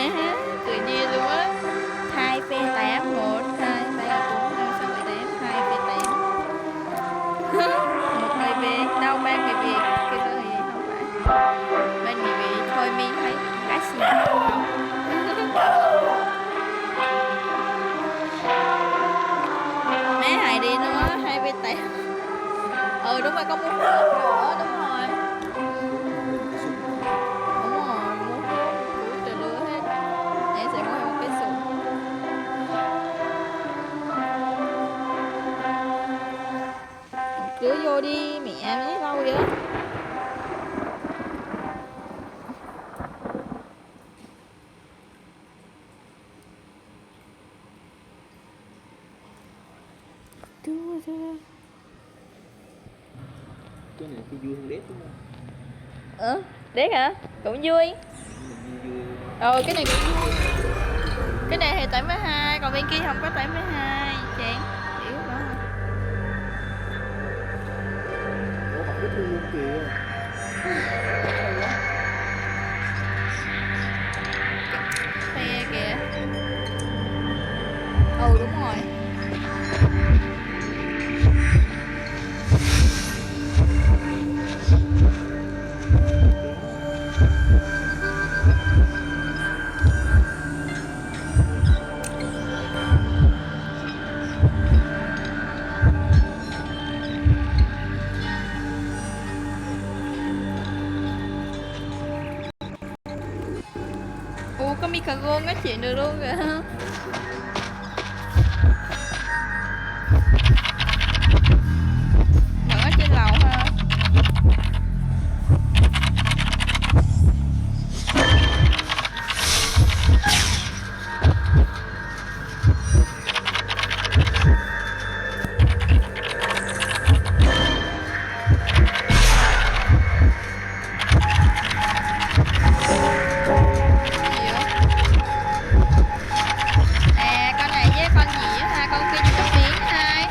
ha, tự nhiên luôn á. 2 phe 8, 1, 2, 3, 4, 5, 6, 7, 8, 2 phe 8. Một người về, đâu 3 người về, cái đó thì không phải. 3 người về, thôi mi thấy gái xinh không? Má Hải đi nữa, 2 phe 8. Ừ đúng rồi, có muốn nữa, đúng rồi. Đúng rồi, muốn cứu từ lứa hết. Em sẽ mua một cái súng. Cứ vô đi, mẹ mấy lâu vậy. Cái này thì vui hơn đét đúng không? Đét hả? Cũng vui. Cái này cũng vui. Cái này thì 82, còn bên kia không có 82. Chán, yếu quá. Ủa mặt rất luôn kìa. Phe kìa. Đúng rồi. Có Mikagon nói chuyện được luôn kìa. Vẫn ở trên lầu ha. Con này với con gì á ha, con kia dùng tiếng hai.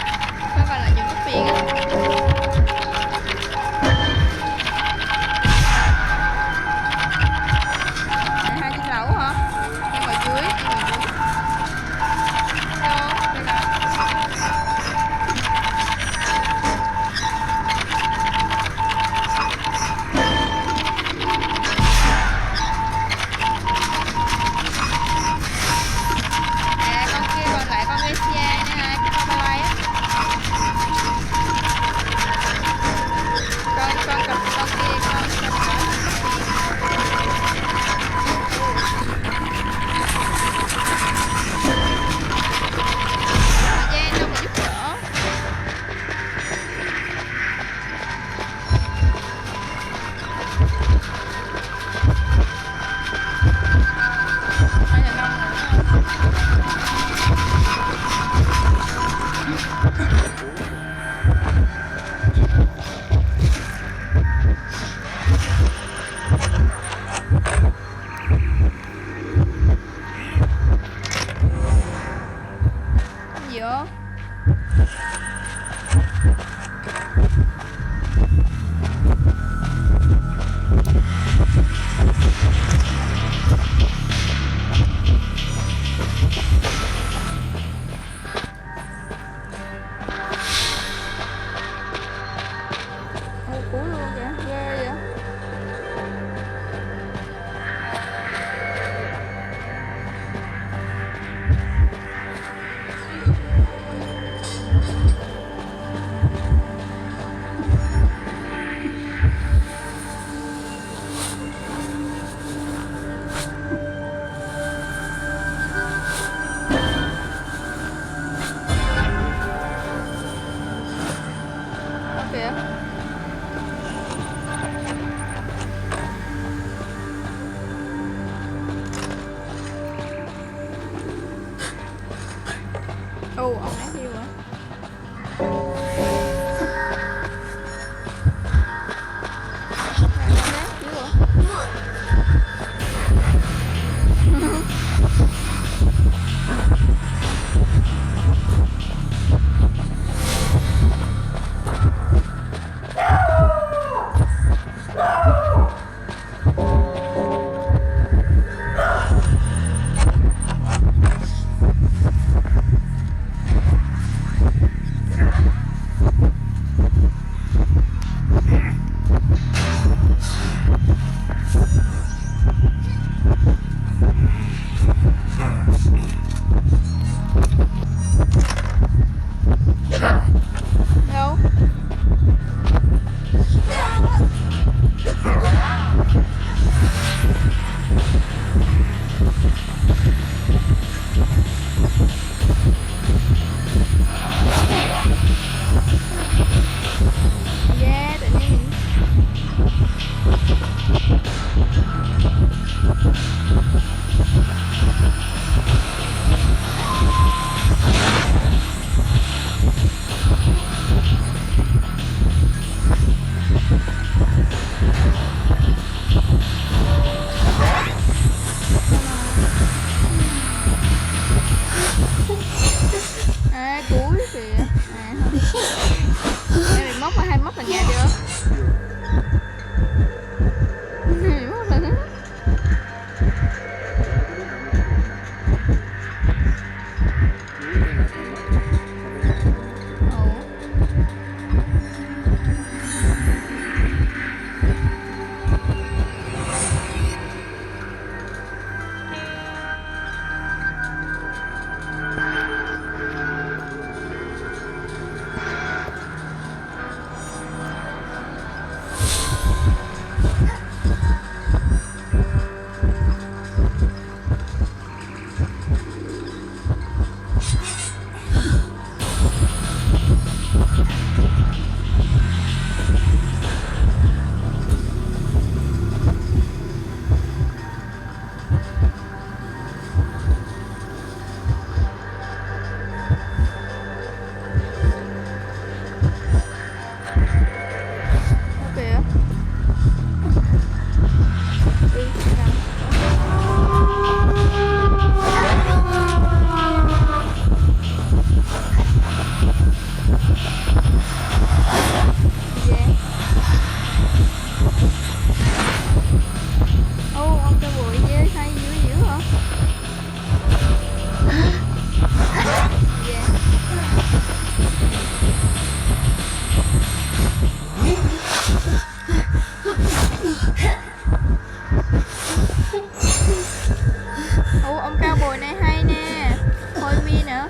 Ông cao bồi này hay nè. Thôi mi nữa.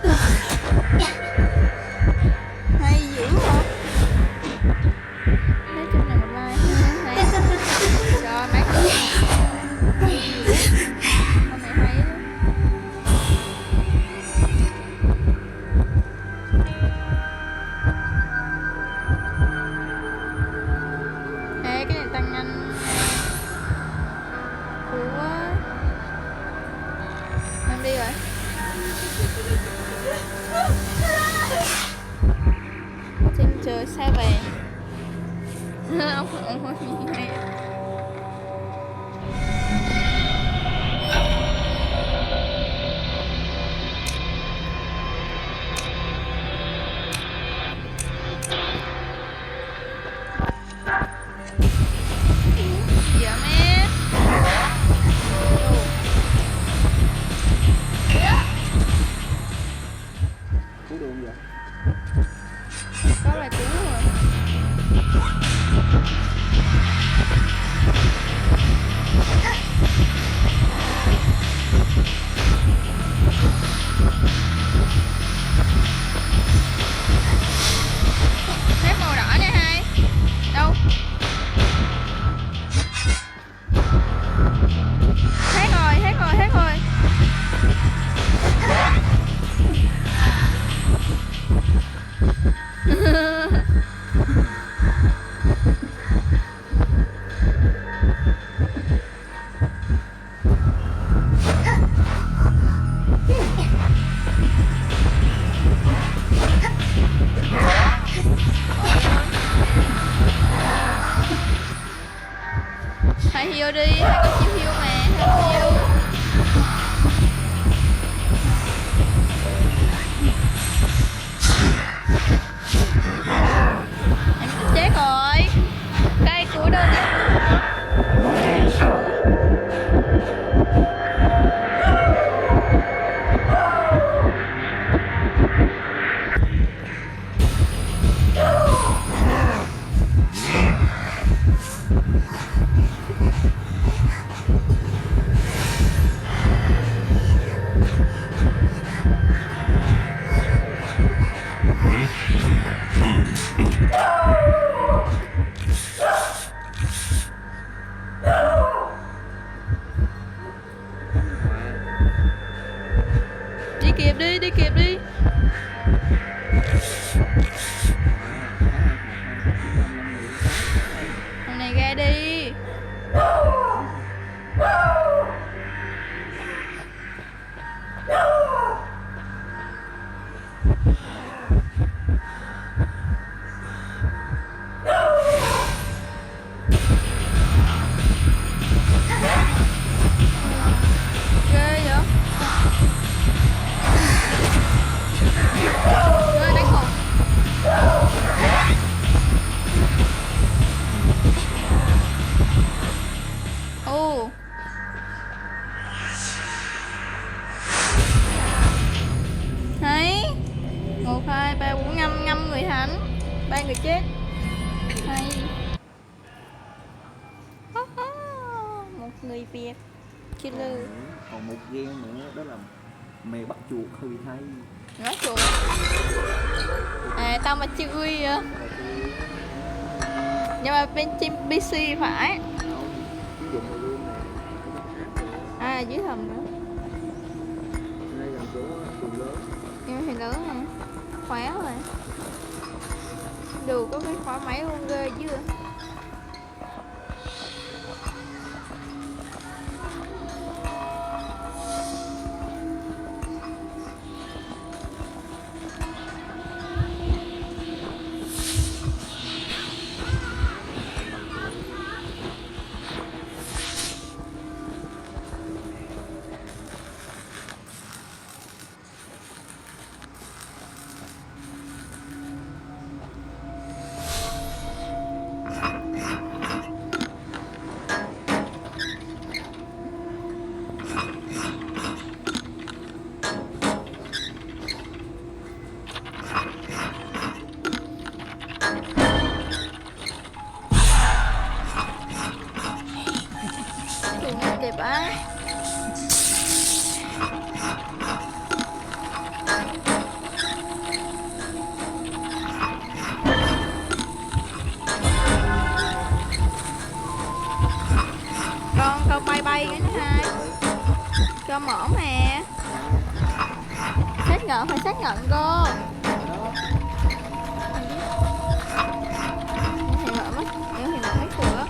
Hay dữ không? Nói chung là một like hay. Rồi mấy cái con này hay đó. Ê, cái này tăng nhanh. Cool quá. Em đi rồi. Trên trời xa về. ông không hay. Dạ mẹ. Cú đường vậy. Có bài cũ rồi. Thép màu đỏ nè hai. Đâu? Hết rồi, hết rồi, hết rồi. Hai hiêu đi, hai có chiêu hiêu mà, hai có hiêu. Em sắp chết rồi. Cây của đâu nè. Đi kịp đi, đi kịp đi. Thằng này ra đi. Ghê vậy? Ghê đánh hụt. Ồ. Thấy 1, 2, 3, 4, 5 người thắng, 3 người chết. Hay. Một người Việt killer. Còn một game nữa đó là mèo bắt chuột hơi bị hay. Nói chuột. À tao mà chui à. Nhưng mà bên trên PC phải. Dùng rồi luôn nè. À dưới hầm nữa. Đây là số chuột lớn. Nhưng mà thì lớn hả? Khóa rồi. Dù có cái khóa máy luôn ghê chứ. cho mỏ mà. Xác nhận phải xác nhận cô. Thì mở mắt, nếu thì mở mắt cửa.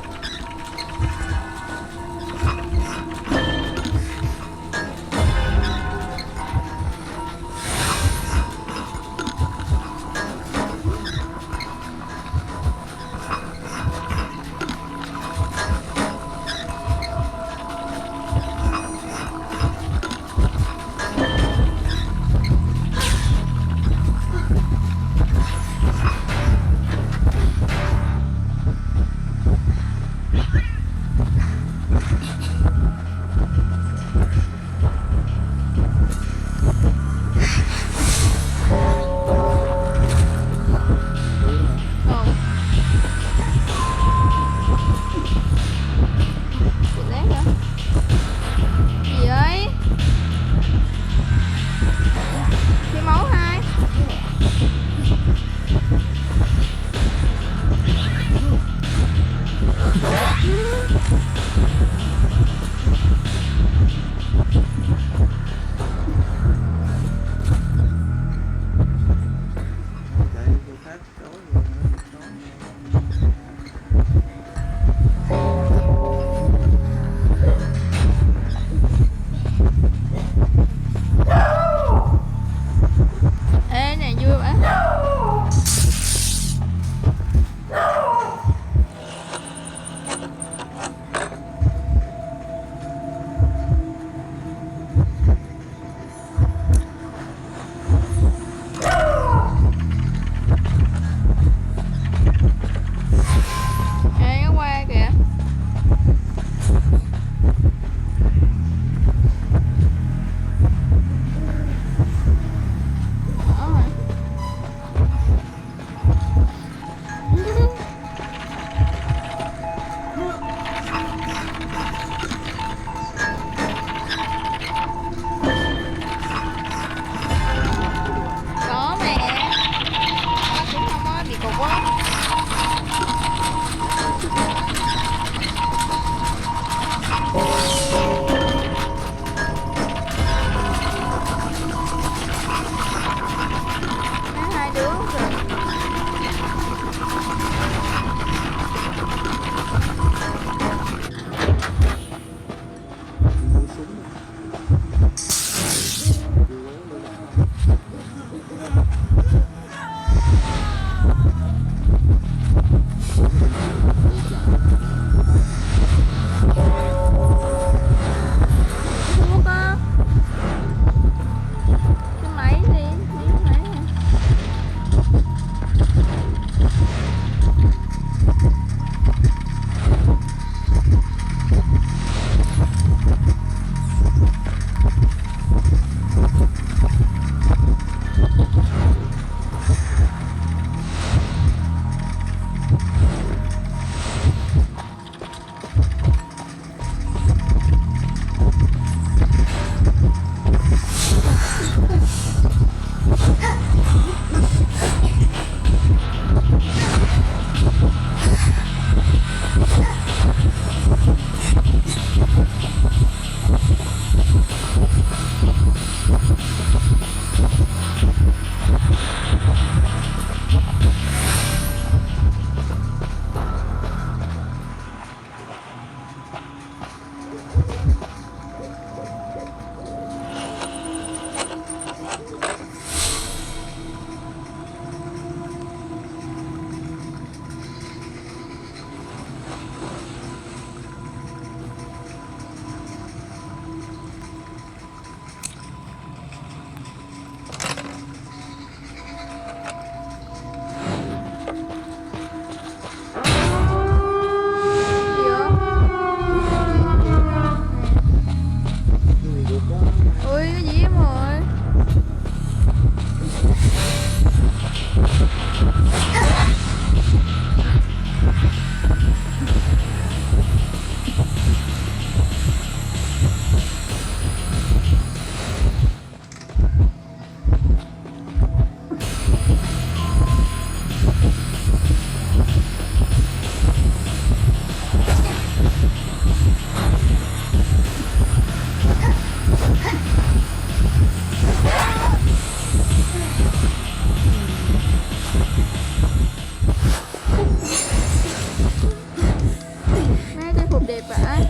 Má trang phục đẹp vãi.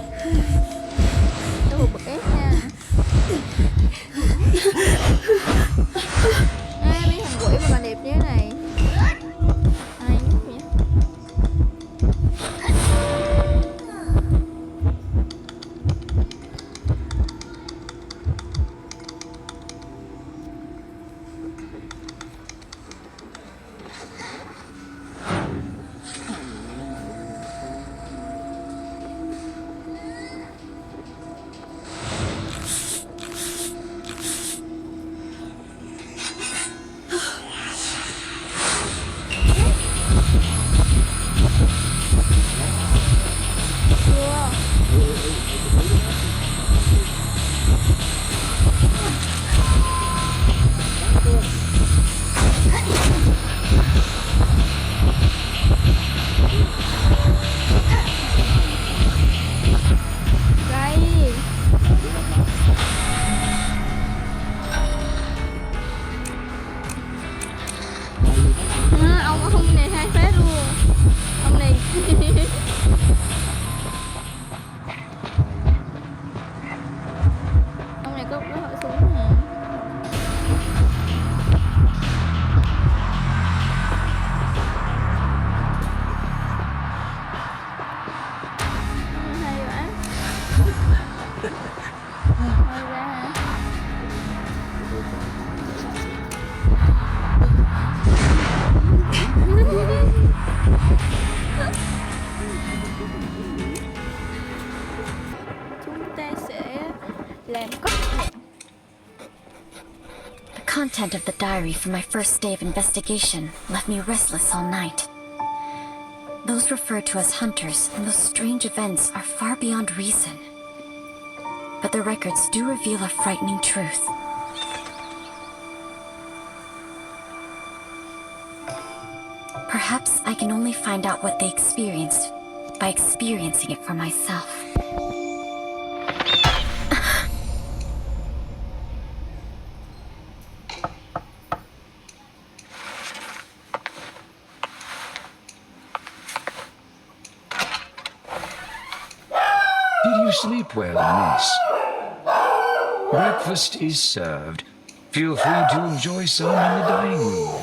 Trang phục bậc ép nha. Mấy thằng quỷ mà còn đẹp như thế này. Ai nhất vậy? Ông này hai phát luôn. Ông này ông này có hội súng hả? Hay quá. Hay ra hả? Chúng ta sẽ làm cốc nhạc. The content of the diary from my first day of investigation left me restless all night. Those referred to as hunters and those strange events are far beyond reason. But the records do reveal a frightening truth. Perhaps I can only find out what they experienced by experiencing it for myself. Did you sleep well, miss? Breakfast is served. Feel free to enjoy some in the dining room.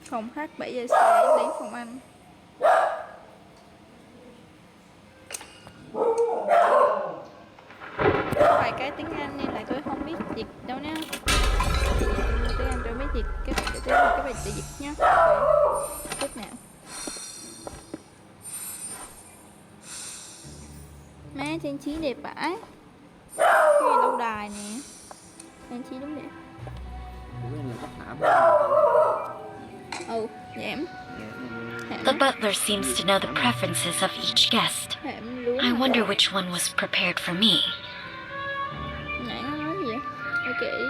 Phòng khách 7 giờ sáng đến phòng ăn. Có vài cái tiếng Anh nên là tôi không biết dịch đâu nha. Tiếng Anh tôi biết dịch cái bài tự dịch nhá. Chút nào. Má trang trí đẹp vãi. Cái này lâu đài nè. Trang trí đúng đẹp. Oh, giảm. The butler seems to know the preferences of each guest. I wonder which one was prepared for me. Nãy nó nói gì vậy? Thôi kệ đi.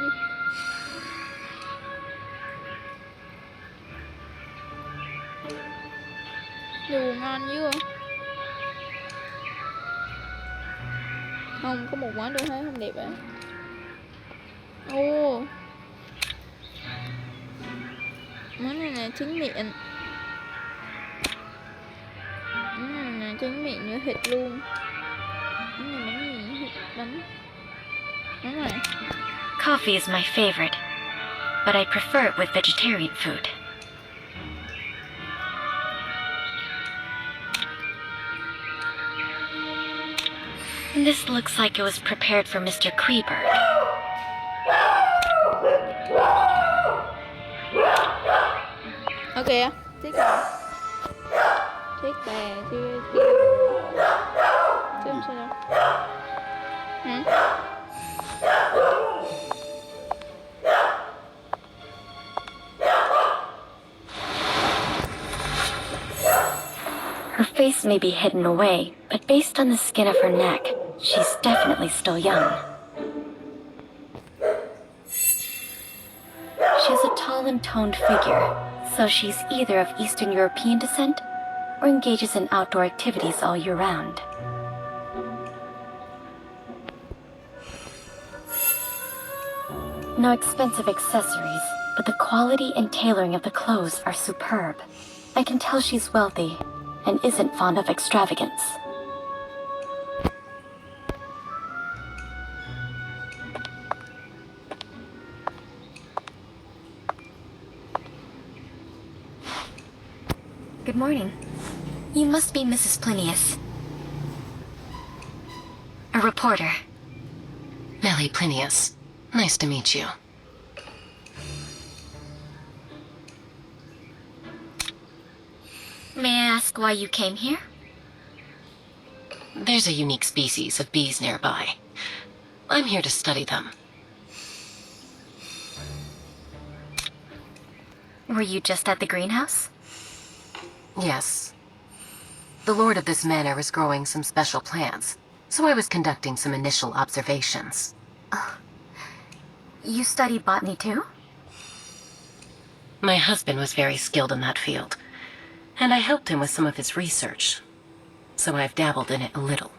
Đồ ngon dữ không? Không, có một món tôi thấy không đẹp á. Ô, món này là trứng miệng. Món này là trứng miệng với thịt luôn. Món này món gì? Thịt bánh. Món này. Coffee is my favorite, but I prefer it with vegetarian food. This looks like it was prepared for Mr. Kreebird. Ok, tiếc rồi. Tiếc bà chưa chưa sao đâu. Hả? Her face may be hidden away, but based on the skin of her neck, she's definitely still young. She has a tall and toned figure, So she's either of Eastern European descent or engages in outdoor activities all year round. No expensive accessories, but the quality and tailoring of the clothes are superb. I can tell she's wealthy and isn't fond of extravagance. Good morning. You must be Mrs. Plinius. A reporter. Millie Plinius. Nice to meet you. May I ask why you came here? There's a unique species of bees nearby. I'm here to study them. Were you just at the greenhouse? Yes. The lord of this manor is growing some special plants, so I was conducting some initial observations. You study botany too? My husband was very skilled in that field, and I helped him with some of his research, so I've dabbled in it a little.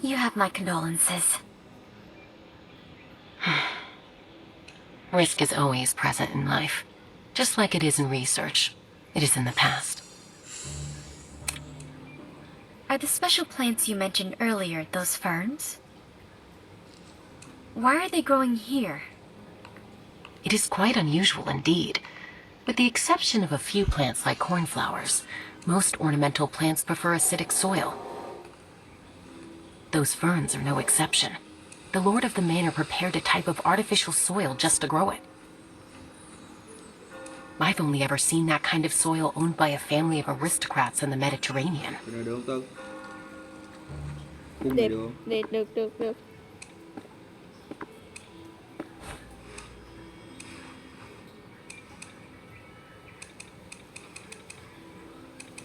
You have my condolences. Risk is always present in life, just like it is in research. It is in the past. Are the special plants you mentioned earlier those ferns? Why are they growing here? It is quite unusual indeed. With the exception of a few plants like cornflowers, most ornamental plants prefer acidic soil. Those ferns are no exception. The lord of the manor prepared a type of artificial soil just to grow it. I've only ever seen that kind of soil owned by a family of aristocrats in the Mediterranean. Cái này được không Tân? Cung Đẹp, này được không? đẹp, được.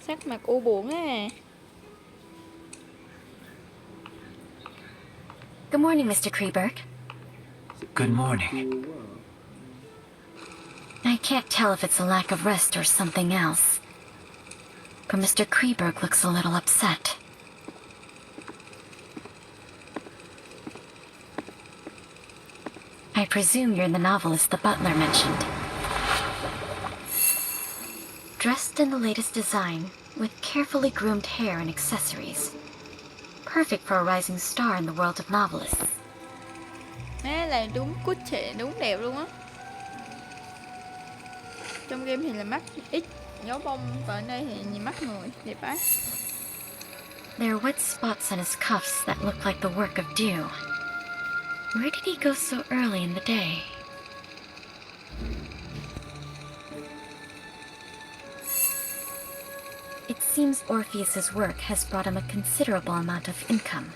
Sắc mặt u buồn á. Good morning, Mr. Kreberg. Good morning. Chua quá à. I can't tell if it's a lack of rest or something else. But Mr. Kreberg looks a little upset. I presume you're the novelist the butler mentioned. Dressed in the latest design, with carefully groomed hair and accessories. Perfect for a rising star in the world of novelists. Đó là đúng cút xệ, đúng đẹp luôn á. Trong game thì là mắt ít dấu bông, còn ở đây thì nhìn mắt người, đẹp quá. There are wet spots on his cuffs that look like the work of dew. Where did he go so early in the day? It seems Orpheus's work has brought him a considerable amount of income.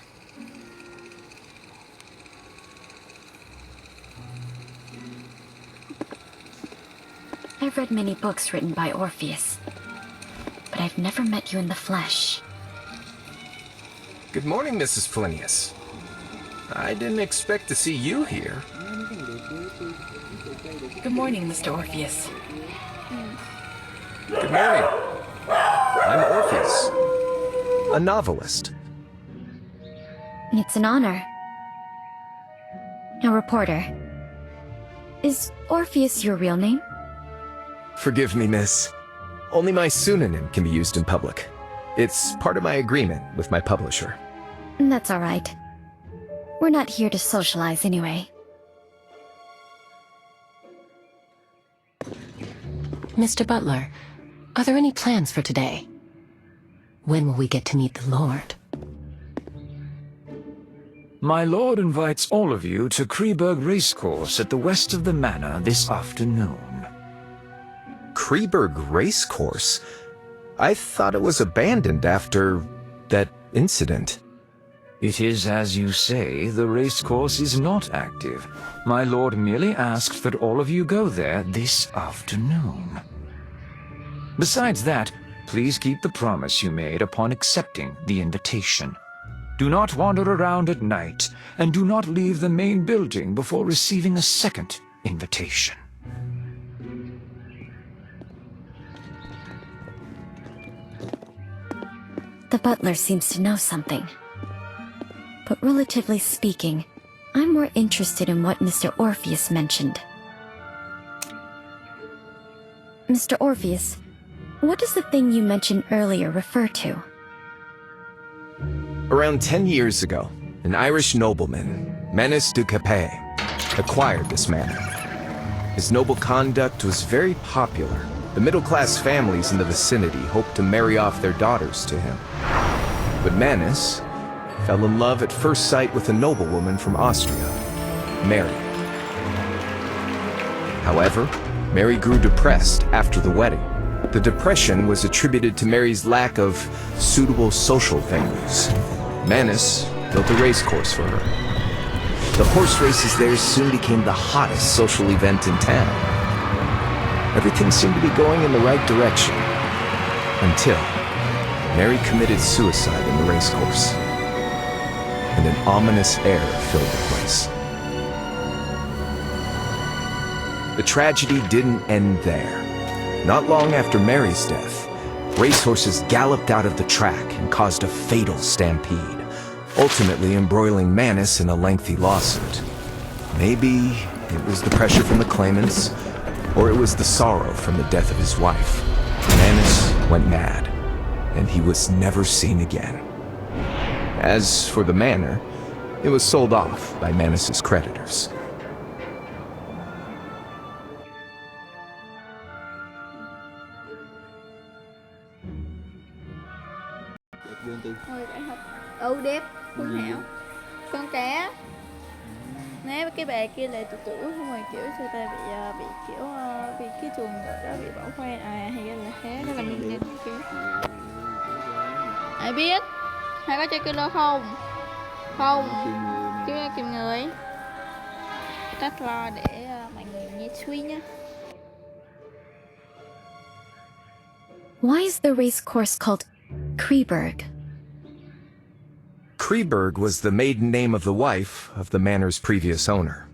I've read many books written by Orpheus, but I've never met you in the flesh. Good morning, Mrs. Plinius. I didn't expect to see you here. Good morning, Mr. Orpheus. Good morning. I'm Orpheus, a novelist. It's an honor. A reporter. Is Orpheus your real name? Forgive me, miss. Only my pseudonym can be used in public. It's part of my agreement with my publisher. That's all right. We're not here to socialize anyway. Mr. Butler, are there any plans for today? When will we get to meet the Lord? My lord invites all of you to Kreberg Racecourse at the west of the manor this afternoon. Kreberg Racecourse? I thought it was abandoned after that incident. It is as you say, the racecourse is not active. My lord merely asked that all of you go there this afternoon. Besides that, please keep the promise you made upon accepting the invitation. Do not wander around at night, and do not leave the main building before receiving a second invitation. The butler seems to know something. But relatively speaking, I'm more interested in what Mr. Orpheus mentioned. Mr. Orpheus, what does the thing you mentioned earlier refer to? Around 10 years ago, an Irish nobleman, Menace de Capet, acquired this manor. His noble conduct was very popular. The middle-class families in the vicinity hoped to marry off their daughters to him. But Manus fell in love at first sight with a noblewoman from Austria, Mary. However, Mary grew depressed after the wedding. The depression was attributed to Mary's lack of suitable social venues. Manus built a racecourse for her. The horse races there soon became the hottest social event in town. Everything seemed to be going in the right direction, until Mary committed suicide in the racecourse, and an ominous air filled the place. The tragedy didn't end there. Not long after Mary's death, racehorses galloped out of the track and caused a fatal stampede, ultimately embroiling Manus in a lengthy lawsuit. Maybe it was the pressure from the claimants, or it was the sorrow from the death of his wife. Manus went mad, and he was never seen again. As for the manor, it was sold off by Manus's creditors. Thôi để học. Đẹp, Phương Hảo. Con cá. Nếu cái bà kia là tụi tử không rồi kiểu sao ta bị kiểu bị cái chuồng đó bị bỏ hoang hay là thế đó là nguyên nhân kiểu ai biết hay có chơi killer không chứ kìm người tắt lo để mọi người nghe suy nhá. Why is the race course called Kreberg? Kreberg was the maiden name of the wife of the manor's previous owner.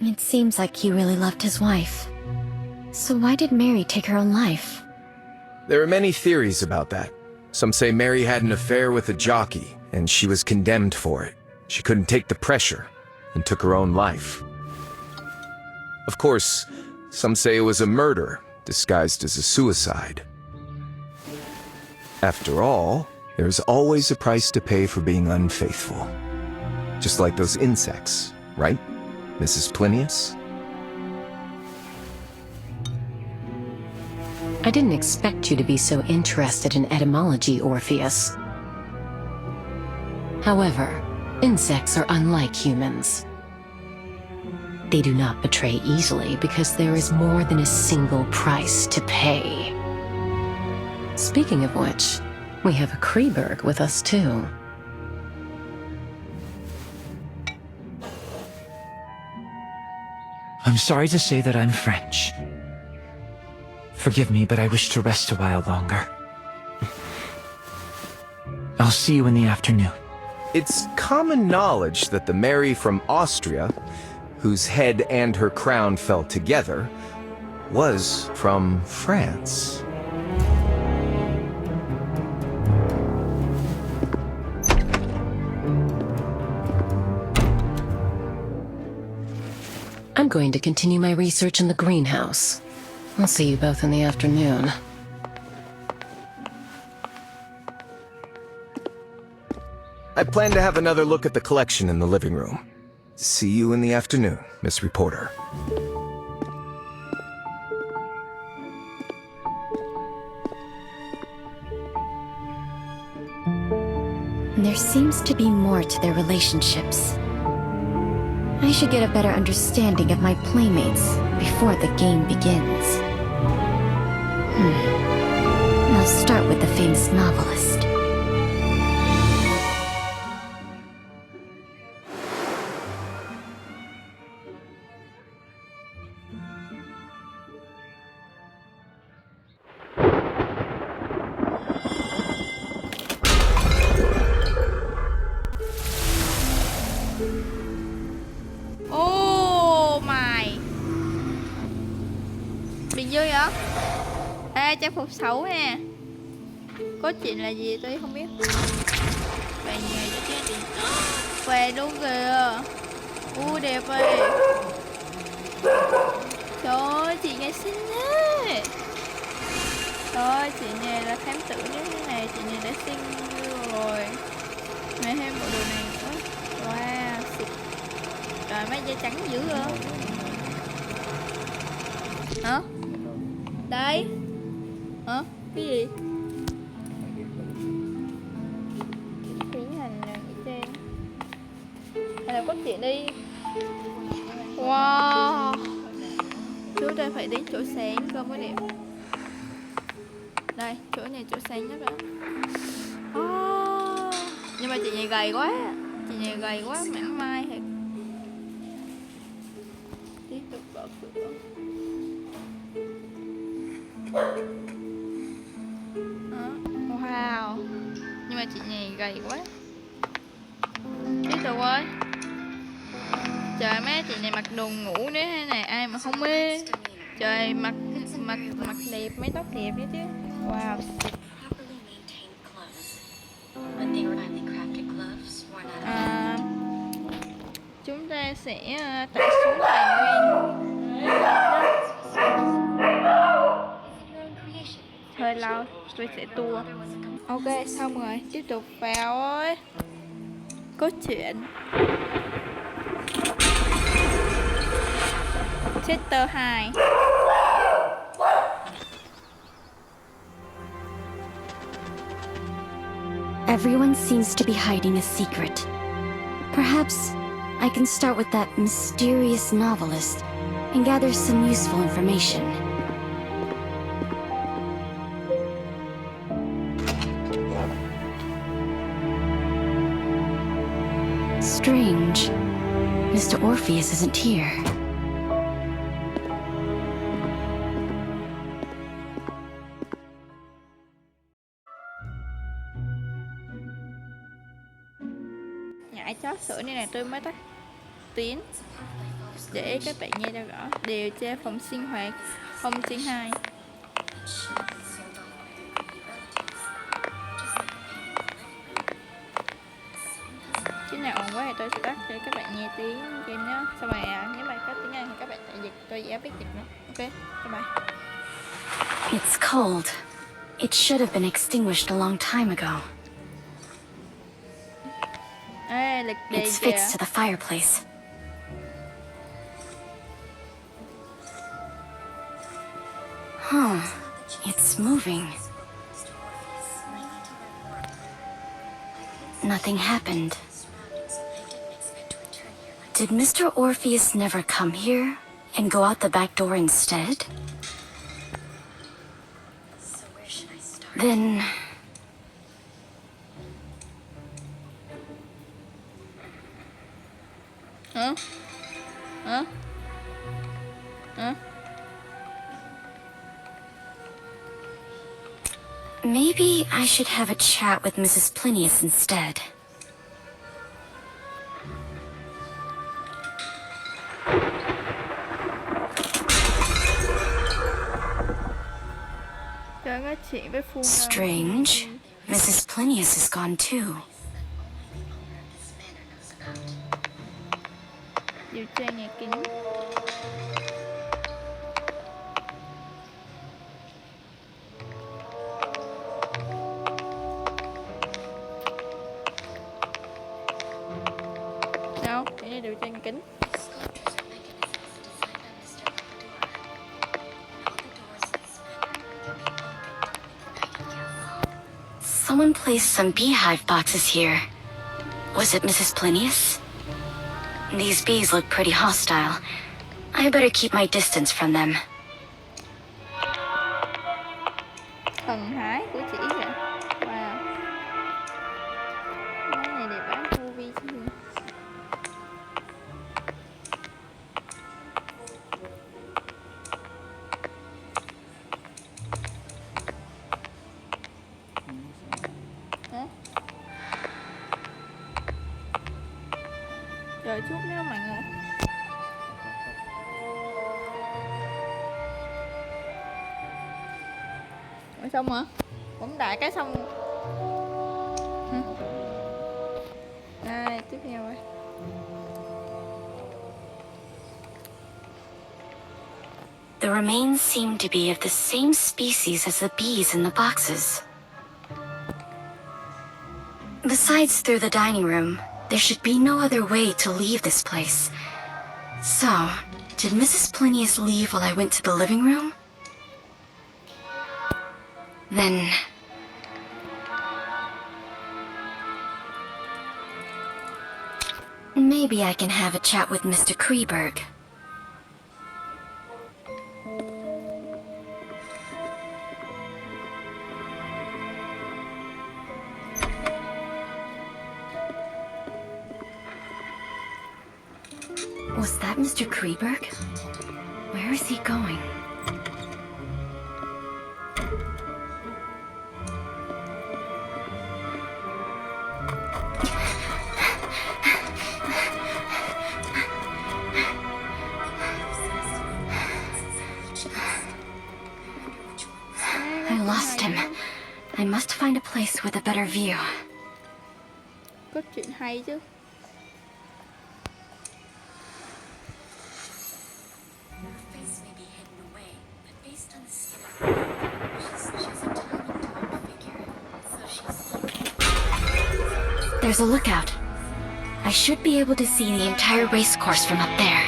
It seems like he really loved his wife. So why did Mary take her own life? There are many theories about that. Some say Mary had an affair with a jockey, and she was condemned for it. She couldn't take the pressure, and took her own life. Of course, some say it was a murder, disguised as a suicide. After all, there's always a price to pay for being unfaithful. Just like those insects, right, Mrs. Plinius? I didn't expect you to be so interested in etymology, Orpheus. However, insects are unlike humans. They do not betray easily because there is more than a single price to pay. Speaking of which, we have a Kreberg with us too. I'm sorry to say that I'm French. Forgive me, but I wish to rest a while longer. I'll see you in the afternoon. It's common knowledge that the Mary from Austria, whose head and her crown fell together, was from France. I'm going to continue my research in the greenhouse. I'll see you both in the afternoon. I plan to have another look at the collection in the living room. See you in the afternoon, Miss Reporter. There seems to be more to their relationships. I should get a better understanding of my playmates before the game begins. I'll start with the famous novelist. Vui vậy? Ê, trang phục xấu nè. Có chuyện là gì tôi không biết. Về nhà cho cái điện. Về luôn kìa. Đẹp ơi. Trời ơi, chị này xinh thế. Trời ơi, chị này là thám tử như thế này. Chị này đã xinh rồi. Mày thêm bộ đồ này nữa. Wow, xịt. Trời, mấy da trắng dữ rồi. Hả? Đây. Hả? Cái gì? Biến thành ở trên. Hay là có chuyện đi. Wow. Chú đây phải đến chỗ sáng cơ mới đẹp. Đây, chỗ này chỗ sáng nhất rồi. Nhưng mà chị này gầy quá. Chị này gầy quá, mảnh mai thiệt. Tiếp tục mở cửa. Wow. Nhưng mà chị này gầy quá. Tiếp tục ơi. Trời, mấy chị này mặc đồ ngủ nữa thế này ai mà không mê. Trời, mặc đẹp, mấy tóc đẹp đấy chứ. Wow. Chúng ta sẽ chạy xuống tài nguyên. Hơi lâu, tôi sẽ tua. Ok, xong rồi, tiếp tục vào ơi. Có chuyện. Chapter 2. Everyone seems to be hiding a secret. Perhaps I can start with that mysterious novelist and gather some useful information. Strange. Mr. Orpheus isn't here. Nhảy chót sữa này là tôi mới tắt tiếng để các bạn nghe cho rõ. Điều tra phòng sinh hoạt 0/2. Cái nào ồn quá thì tôi sẽ tắt để các bạn nghe tiếng game nhé. Xong rồi nếu mà có tiếng Anh thì các bạn tại dịch, tôi sẽ biết dịch nữa. Ok, bye bye. It's cold. It should have been extinguished a long time ago. Ê, lịch đề It's kìa. fixed to the fireplace. Huh. It's moving. Nothing happened. Did Mr. Orpheus never come here and go out the back door instead? Then... Hả? Hả? Hả? Maybe I should have a chat with Mrs. Plinius instead. Trời, nói chuyện với phu nhân. Strange. Mrs. Plinius is gone too. Điều tra nhà kính. Đâu? Cái này điều tra nhà kính. Someone placed some beehive boxes here. Was it Mrs. Plinius? These bees look pretty hostile. I better keep my distance from them. Thần hái của chị kìa. Wow. Cái này để bán movie chứ. Hả? Đợi chút nữa mọi người. Xong hả? Bấm đại cái xong. Hả? Đây, tiếp theo rồi. The remains seem to be of the same species as the bees in the boxes. Besides through the dining room, there should be no other way to leave this place. So, did Mrs. Plinius leave while I went to the living room? Then... maybe I can have a chat with Mr. Kreberg. Was that Mr. Kreberg? Where is he going? I lost him. I must find a place with a better view. Có chuyện hay chứ. There's a lookout. I should be able to see the entire race course from up there.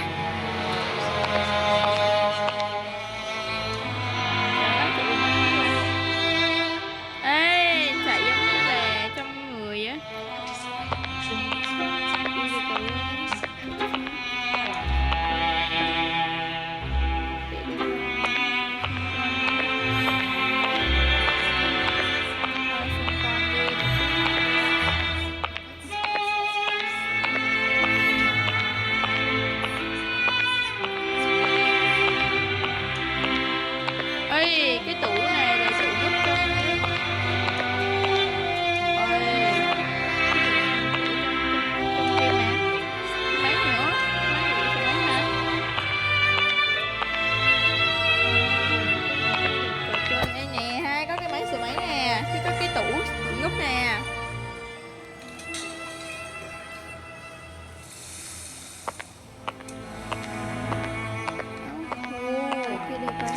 Ê, chạy giống như là trong người á. Đi từ từ luôn. Ê, cái tủ này là tủ giúp cho ơi, cái máy nữa, máy này sẽ máy hả? Trò chơi này nè ha, có cái máy sửa máy nè, chứ có cái tủ nút nè. Ồ, kia đi coi.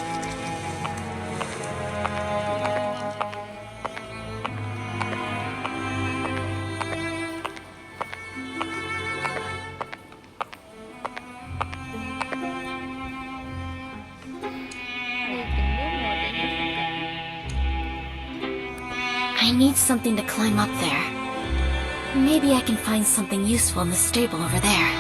I need something to climb up there. Maybe I can find something useful in the stable over there.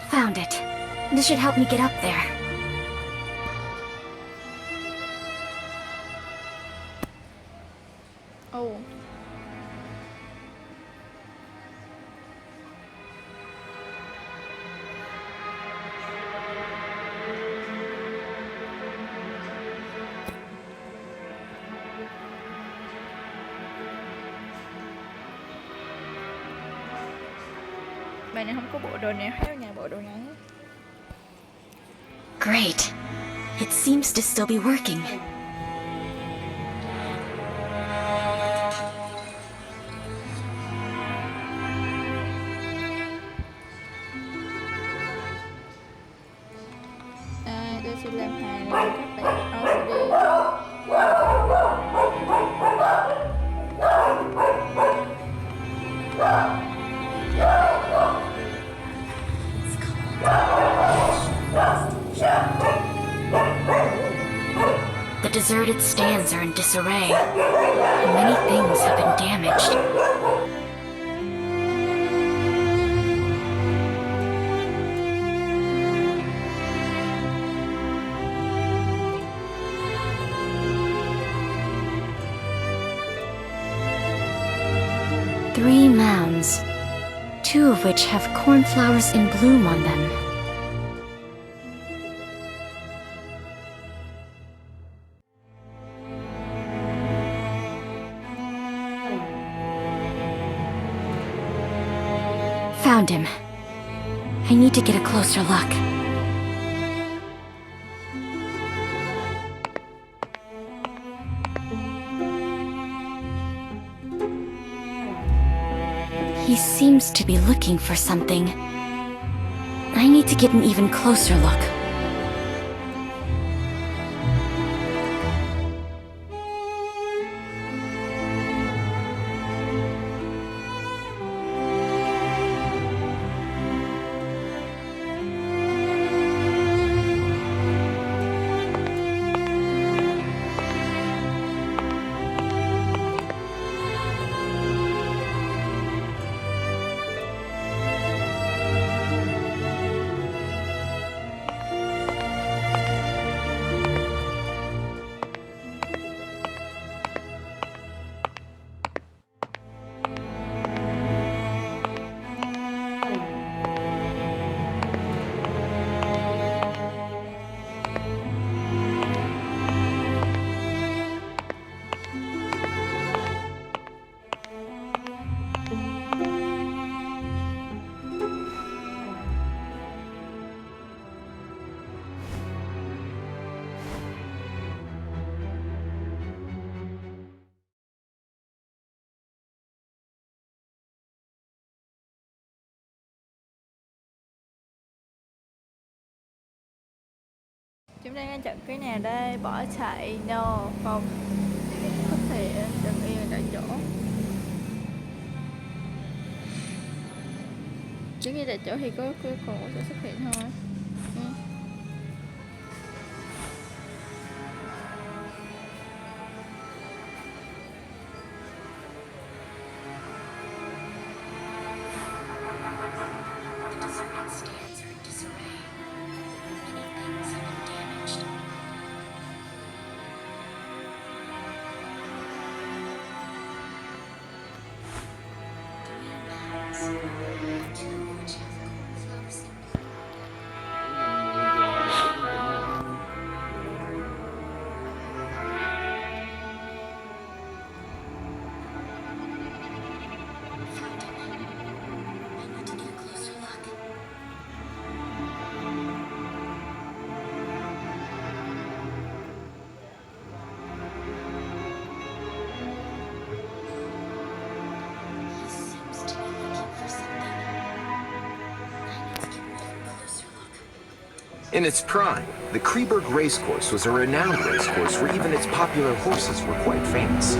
Found it. This should help me get up there. Ồ. Bài này không có bộ đồ nào khác nhà bộ đồ này. Great. It seems to still be working. Tôi sẽ làm hàng này các bạn. The deserted stands are in disarray, and many things have been damaged. 3 mounds, 2 of which have cornflowers in bloom on them. Found him. I need to get a closer look. He seems to be looking for something. I need to get an even closer look. Chúng đang ngăn chặn cái nào đây? Bỏ chạy. No, không. Xuất hiện, đừng yên tại chỗ. Đứng yên tại chỗ thì có cái cổ sẽ xuất hiện thôi. In its prime, the Kreeberg Racecourse was a renowned racecourse where even its popular horses were quite famous.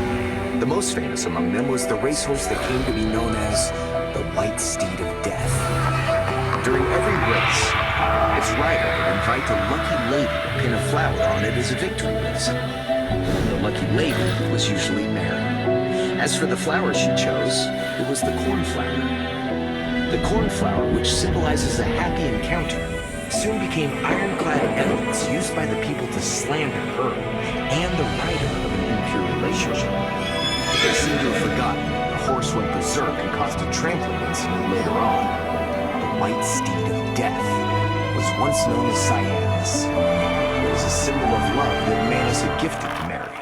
The most famous among them was the racehorse that came to be known as the White Steed of Death. During every race, its rider would invite a lucky lady to pin a flower on it as a victory present. The lucky lady was usually Mary. As for the flower she chose, it was the cornflower. The cornflower, which symbolizes a happy encounter, soon became ironclad evidence used by the people to slander her and the rider of an impure relationship. But they seem to have forgotten the horse went berserk and caused a trampling incident later on. The White Steed of Death was once known as Cyanus. It was a symbol of love that Manus had gifted to Mary.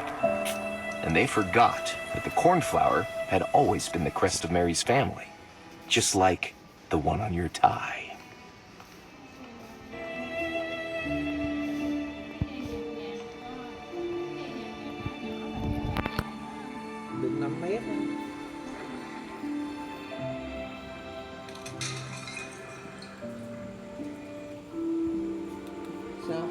And they forgot that the cornflower had always been the crest of Mary's family, just like the one on your tie. Được 5 mét thôi. Sao?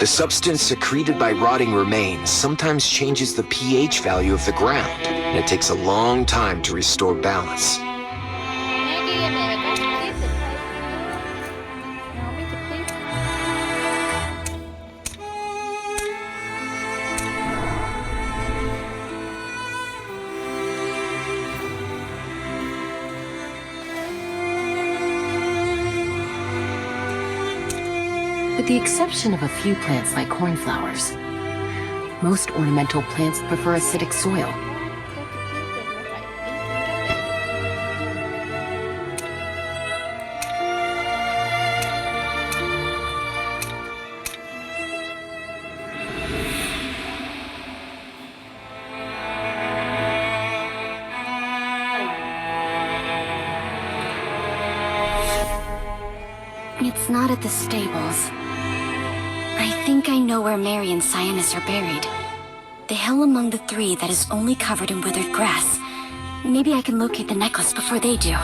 The substance secreted by rotting remains sometimes changes the pH value of the ground, and it takes a long time to restore balance. Mấy cái game này là có trực tiếp được thôi. Mà không biết trực tiếp. With the exception of a few plants like cornflowers, most ornamental plants prefer acidic soil. It's not at the stables. I think I know where Mary and Cyanus are buried. The hill among the three that is only covered in withered grass. Maybe I can locate the necklace before they do.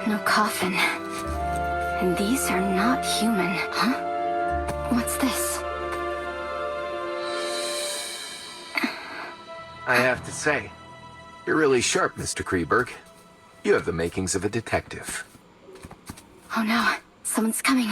No coffin. And these are not human, huh? What's this? I have to say, you're really sharp, Mr. Kreberg. You have the makings of a detective. Oh no, someone's coming.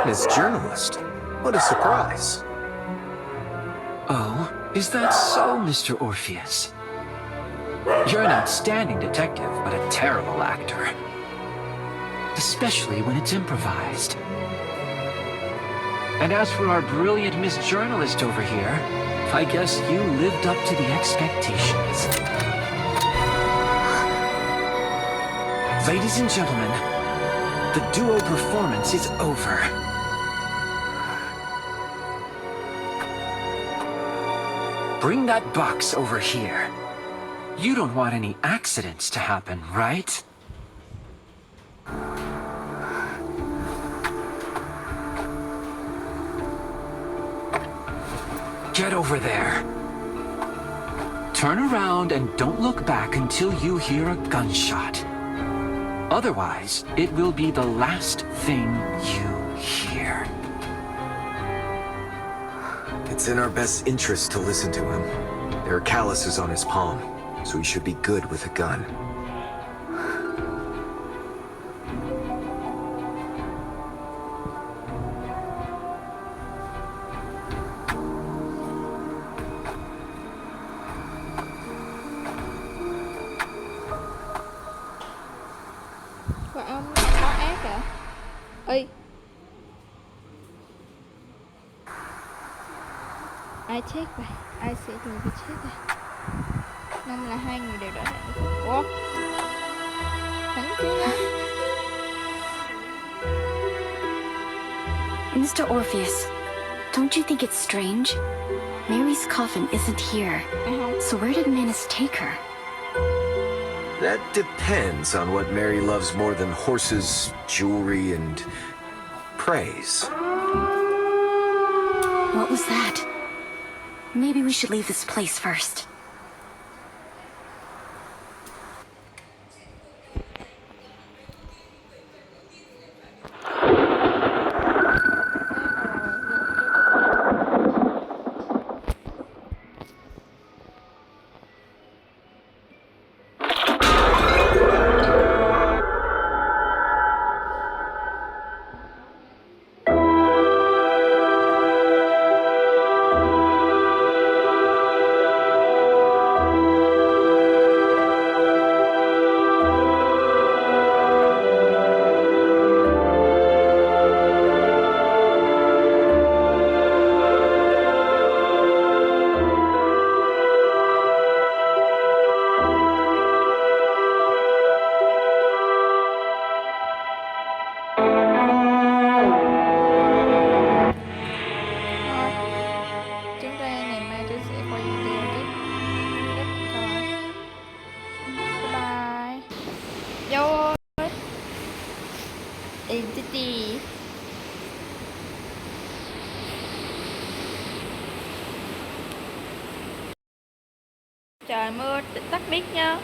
Miss Journalist, what a surprise. Oh, is that so, Mr. Orpheus? You're an outstanding detective, but a terrible actor. Especially when it's improvised. And as for our brilliant Miss Journalist over here, I guess you lived up to the expectations. Ladies and gentlemen, the duo performance is over. Bring that box over here. You don't want any accidents to happen, right? Get over there. Turn around and don't look back until you hear a gunshot. Otherwise, it will be the last thing you hear. It's in our best interest to listen to him. There are calluses on his palm, so he should be good with a gun. Và ông có ác à? Ơi, ai chết vậy? Ai sẽ người bị chết vậy? Năm là hai người đều đã hẹn. Ủa? Thắng chưa? Mr. Orpheus, don't you think it's strange? Mary's coffin isn't here. So where did Manus take her? That depends on what Mary loves more than horses, jewelry, and praise. What was that? Maybe we should leave this place first. Entity. Trời mưa, tắt mic nha.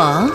Huh.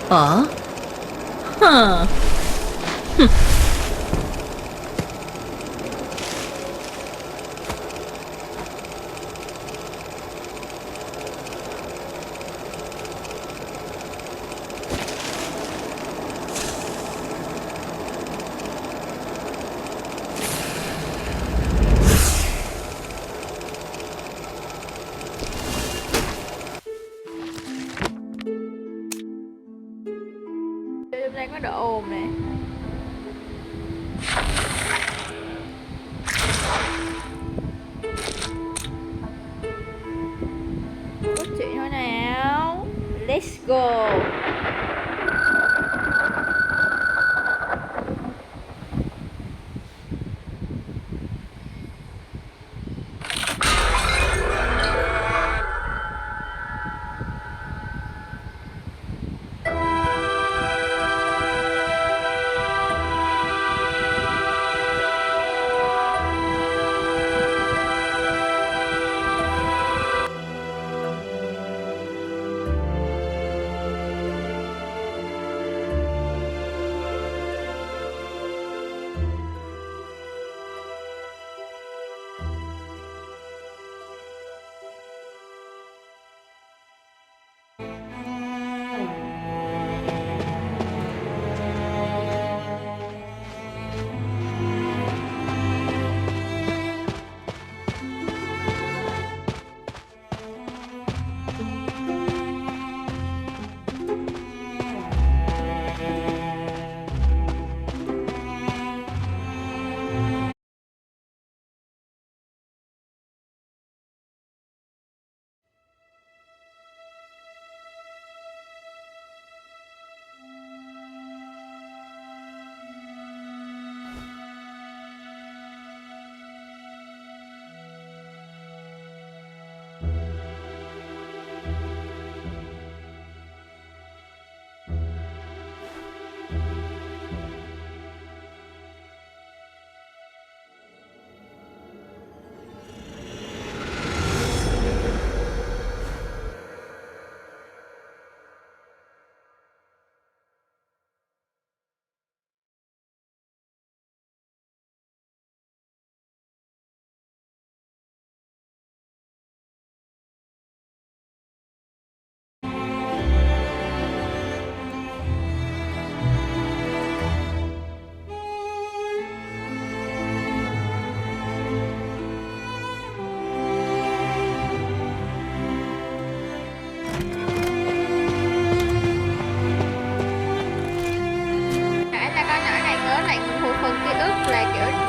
Huh? Huh. Trong đây có độ ồn nè. Có chuyện thôi nào. Let's go.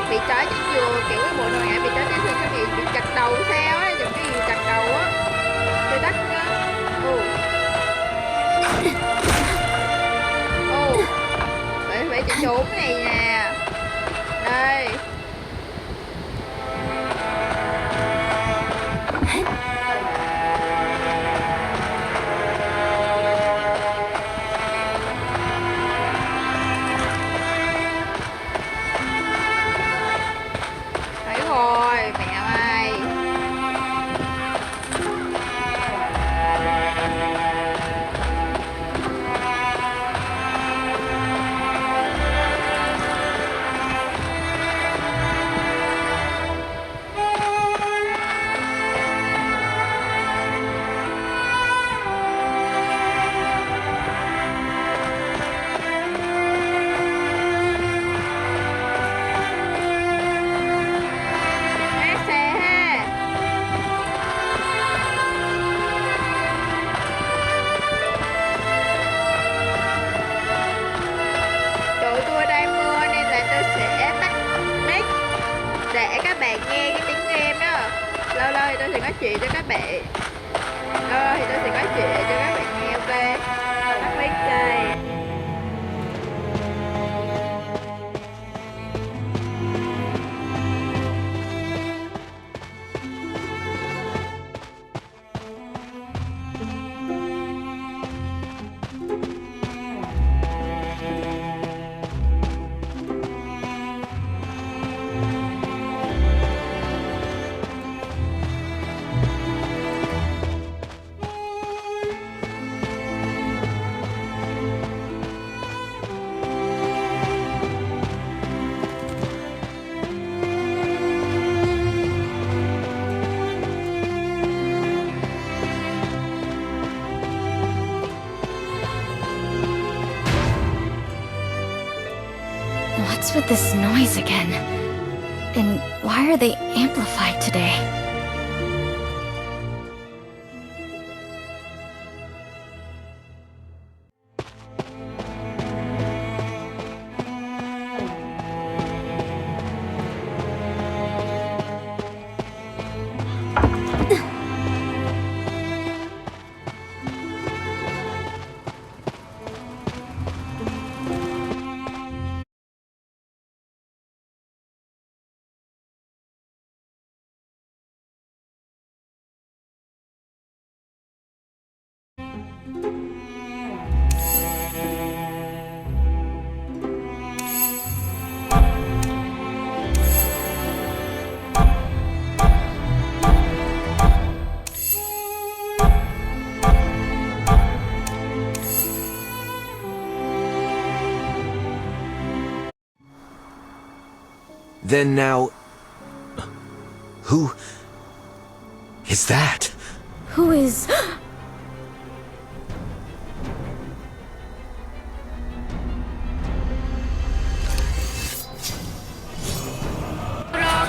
Bị trói trên giường, kiểu cái bộ đồ này bị trói trên giường, cái bị chặt đầu sao á, dùng cái gì chặt đầu á, trời đất á. Phải chạy trốn cái này nè, đây. tôi sẽ nói chuyện cho các bạn. Thì tôi sẽ nói chuyện cho các bạn nghe, ok? Tắt mic đây. What's with this noise again? And why are they amplified today? Then now... Who... is that? Who is...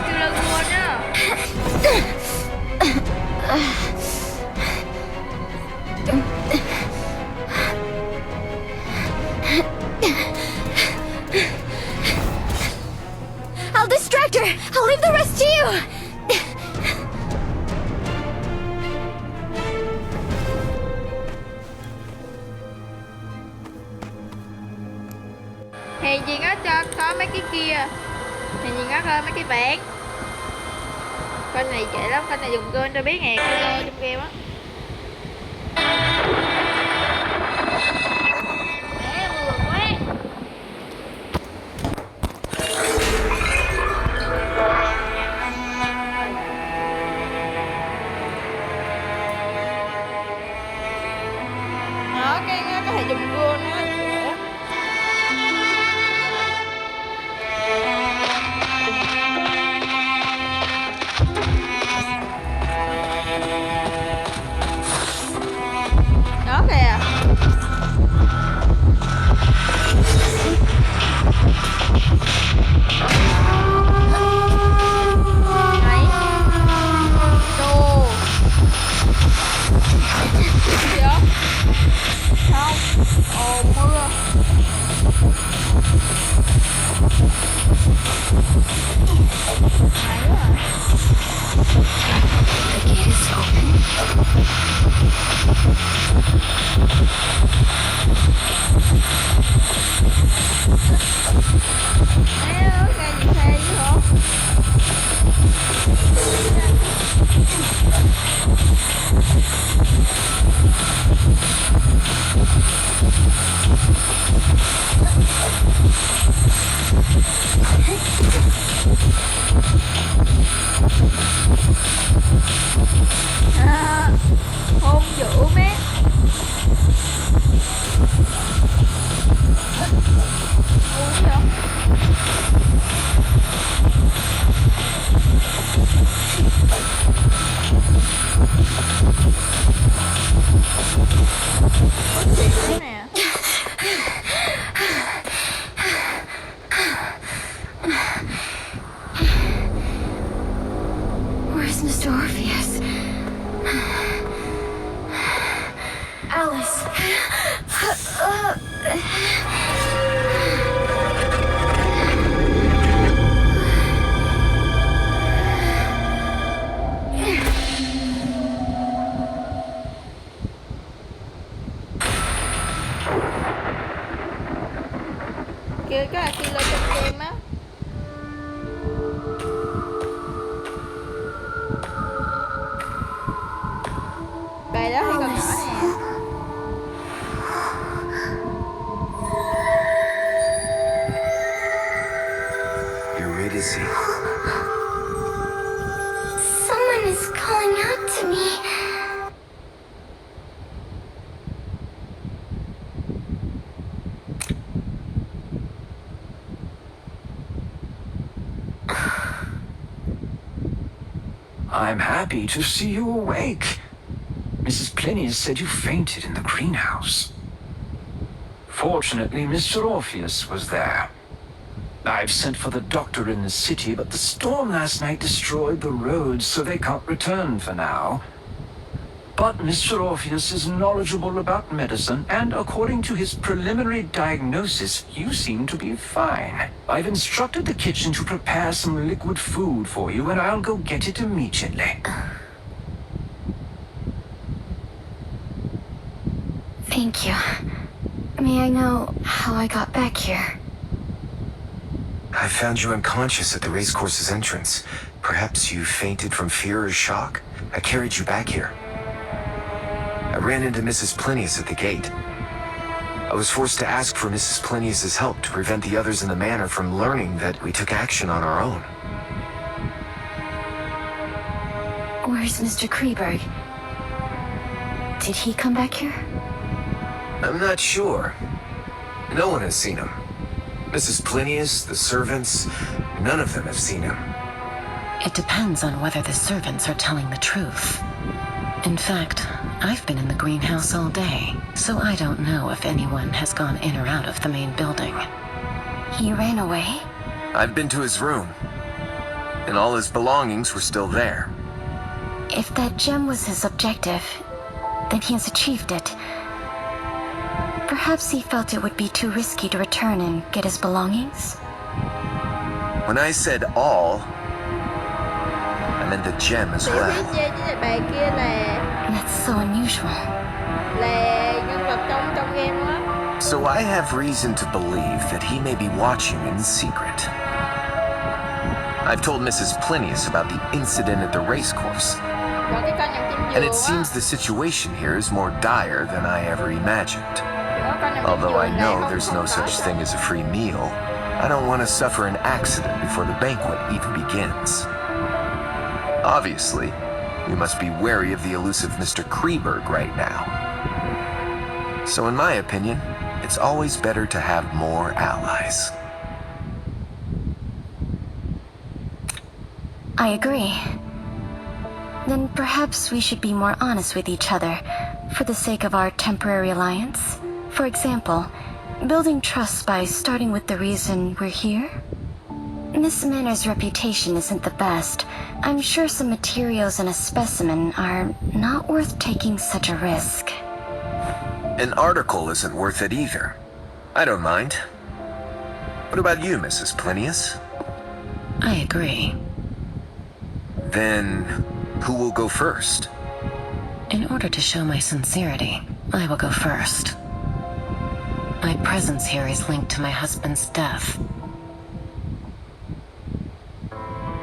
Killer luôn á. I'll distract her! I'll leave the rest to you! Hèn gì nó cho có mấy cái kia. Hèn gì nó có mấy cái bảng. Con này chạy lắm, con này dùng gôn cho biết ngạt kilo trong game á. Mẹ vừa quá. Đó, cái nó có thể dùng gôn á. Đó kìa. Đấy. Đồ. Gì đó? Không. Ồ, mưa. Hay quá à. The gate is open. Đấy đó, cái gì xe chứ hả? À, hôn dữ mé. Uống vậy? Thế nè. Where's Mr. Orpheus? Alice. lên trong game á. Bài đó thì còn nhỏ nè. Eurydice. Someone is calling out to me. I'm happy to see you awake. Mrs. Plinius said you fainted in the greenhouse. Fortunately, Mr. Orpheus was there. I've sent for the doctor in the city, but the storm last night destroyed the roads, so they can't return for now. But Mr. Orpheus is knowledgeable about medicine, and according to his preliminary diagnosis, you seem to be fine. I've instructed the kitchen to prepare some liquid food for you, and I'll go get it immediately. Thank you. May I know how I got back here? I found you unconscious at the racecourse's entrance. Perhaps you fainted from fear or shock? I carried you back here. I ran into Mrs. Plinius at the gate. I was forced to ask for Mrs. Plinius's help to prevent the others in the manor from learning that we took action on our own. Where's Mr. Kreberg? Did he come back here? I'm not sure. No one has seen him. Mrs. Plinius, the servants, none of them have seen him. It depends on whether the servants are telling the truth. In fact, I've been in the greenhouse all day, so I don't know if anyone has gone in or out of the main building. He ran away? I've been to his room, and all his belongings were still there. If that gem was his objective, then he has achieved it. Perhaps he felt it would be too risky to return and get his belongings? When I said all, I meant the gem as Tiểu well. thuyết chê với lại bài kia That's so unusual. là nhân vật trong game á. So I have reason to believe that he may be watching in secret. I've told Mrs. Plinius about the incident at the racecourse, Còn cái con nhầm chim and dừa it seems the situation here is more dire than I ever imagined. Although I know there's no such thing as a free meal, I don't want to suffer an accident before the banquet even begins. Obviously, we must be wary of the elusive Mr. Kreberg right now. So in my opinion, it's always better to have more allies. I agree. Then perhaps we should be more honest with each other, for the sake of our temporary alliance. For example, building trust by starting with the reason we're here? This manor's reputation isn't the best. I'm sure some materials in a specimen are not worth taking such a risk. An article isn't worth it either. I don't mind. What about you, Mrs. Plinius? I agree. Then, who will go first? In order to show my sincerity, I will go first. My presence here is linked to my husband's death.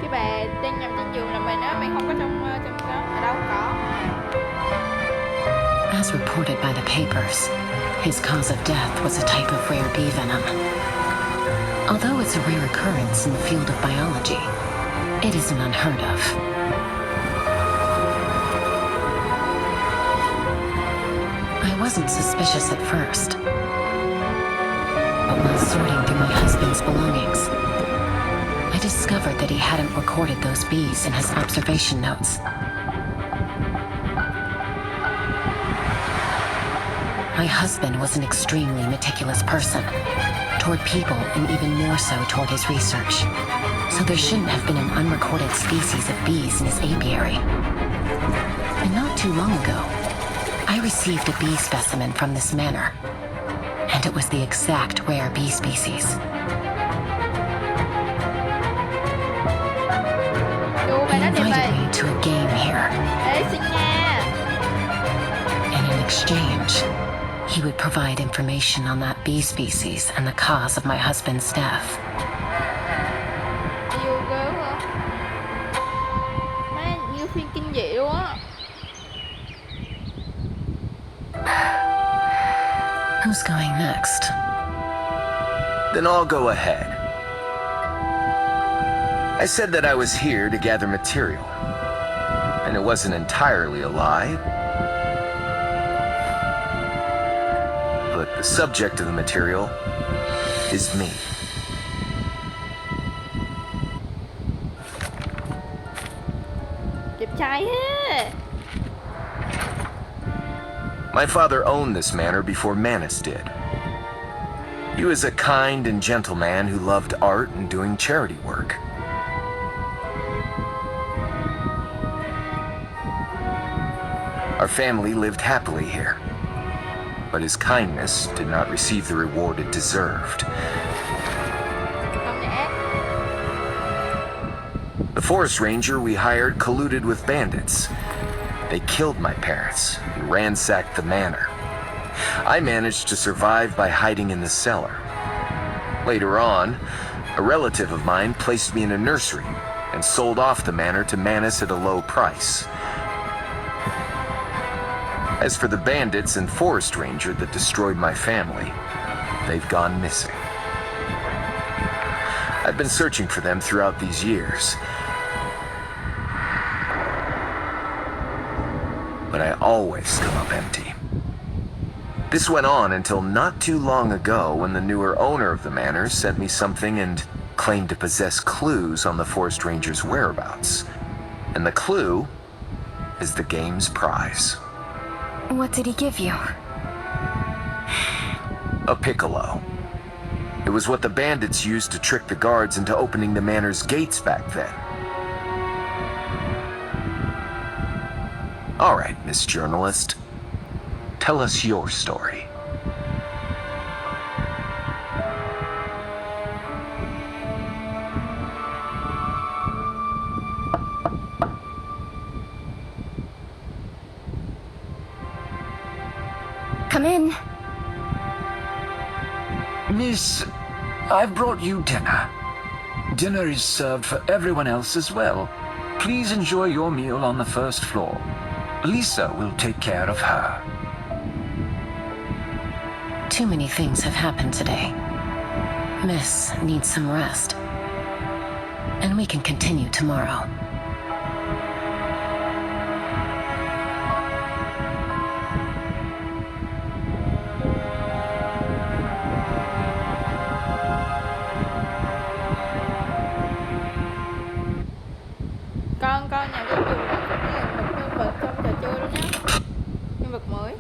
Cái bài đang nhầm trên giường là bài đó, bài không có trong đó, ở đâu có. As reported by the papers, his cause of death was a type of rare bee venom. Although it's a rare occurrence in the field of biology, it isn't unheard of. I wasn't suspicious at first. But while sorting through my husband's belongings, I discovered that he hadn't recorded those bees in his observation notes. My husband was an extremely meticulous person, toward people and even more so toward his research. So there shouldn't have been an unrecorded species of bees in his apiary. And not too long ago, I received a bee specimen from this manor, and it was the exact rare bee species. He invited me to a game here. Ê, xinh nha. And in exchange, He would provide information on that bee species and the cause of my husband's death. Yêu gớm hả? Má như phim kinh dị luôn á. Who's going next? Then I'll go ahead. I said that I was here to gather material, and it wasn't entirely a lie. But the subject of the material is me. Đẹp trai thế. My father owned this manor before Manus did. He was a kind and gentle man who loved art and doing charity work. Our family lived happily here, but his kindness did not receive the reward it deserved. Không để ác. The forest ranger we hired colluded with bandits. They killed my parents and ransacked the manor. I managed to survive by hiding in the cellar. Later on, a relative of mine placed me in a nursery and sold off the manor to Manus at a low price. As for the bandits and forest ranger that destroyed my family, they've gone missing. I've been searching for them throughout these years, but I always come up empty. This went on until not too long ago when the newer owner of the manor sent me something and claimed to possess clues on the forest ranger's whereabouts. And the clue is the game's prize. What did he give you? A piccolo. It was what the bandits used to trick the guards into opening the manor's gates back then. All right, Miss Journalist. Tell us your story. Come in. Miss, I've brought you dinner. Dinner is served for everyone else as well. Please enjoy your meal on the first floor. Lisa will take care of her. Too many things have happened today. Miss needs some rest. And we can continue tomorrow. Con nhà có nhiều một nhân vật trong trò chơi đó nhé. Nhân vật mới.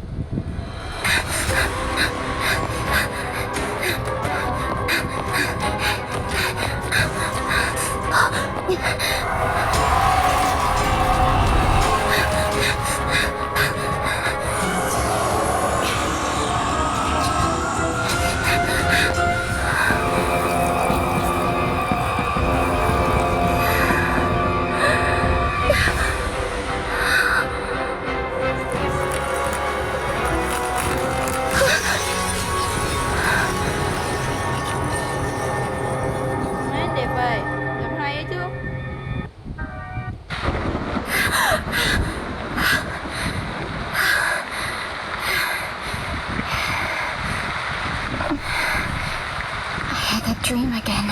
Dream again.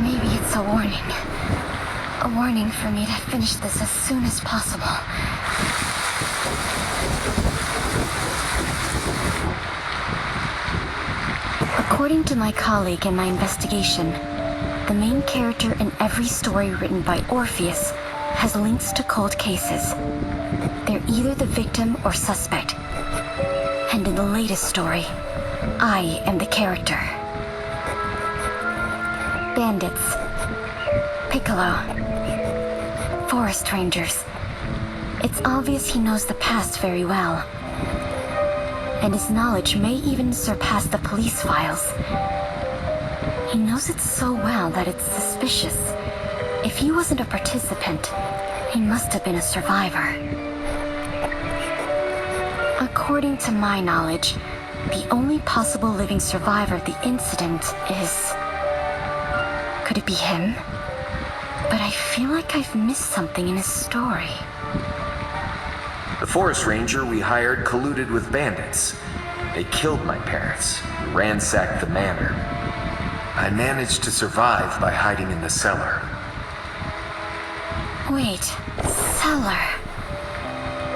Maybe it's a warning. A warning for me to finish this as soon as possible. According to my colleague in my investigation, the main character in every story written by Orpheus has links to cold cases. They're either the victim or suspect. And in the latest story, I am the character. Bandits, Piccolo, forest rangers. It's obvious he knows the past very well. And his knowledge may even surpass the police files. He knows it so well that it's suspicious. If he wasn't a participant, he must have been a survivor. According to my knowledge, the only possible living survivor of the incident is... Could it be him? But I feel like I've missed something in his story. The forest ranger we hired colluded with bandits. They killed my parents, ransacked the manor. I managed to survive by hiding in the cellar. Wait, cellar.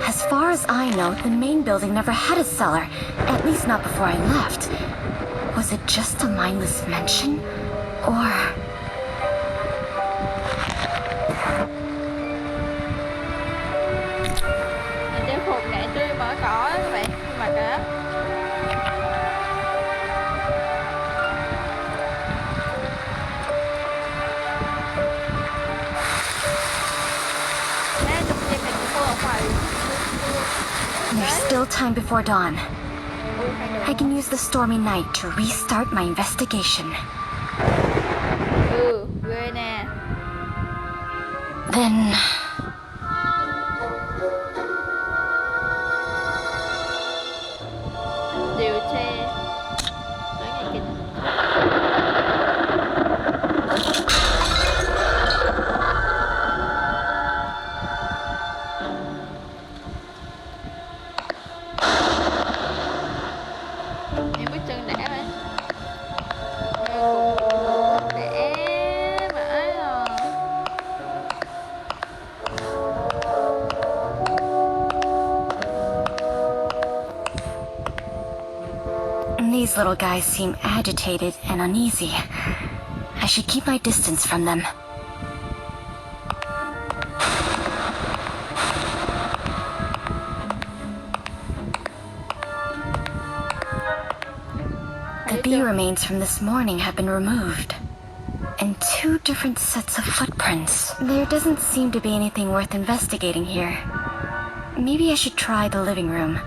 As far as I know, the main building never had a cellar, at least not before I left. Was it just a mindless mention? Or... Trang phục này tươi mở cỏ đó các bạn, mặc đó. There's still time before dawn. I can use the stormy night to restart my investigation. Ghê nè. Then... Điều tra tới ngày kinh. Em bước chân đã vậy. Để vãi rồi. These little guys seem agitated and uneasy. I should keep my distance from them. The bee remains from this morning have been removed. And 2 different sets of footprints. There doesn't seem to be anything worth investigating here. Maybe I should try the living room.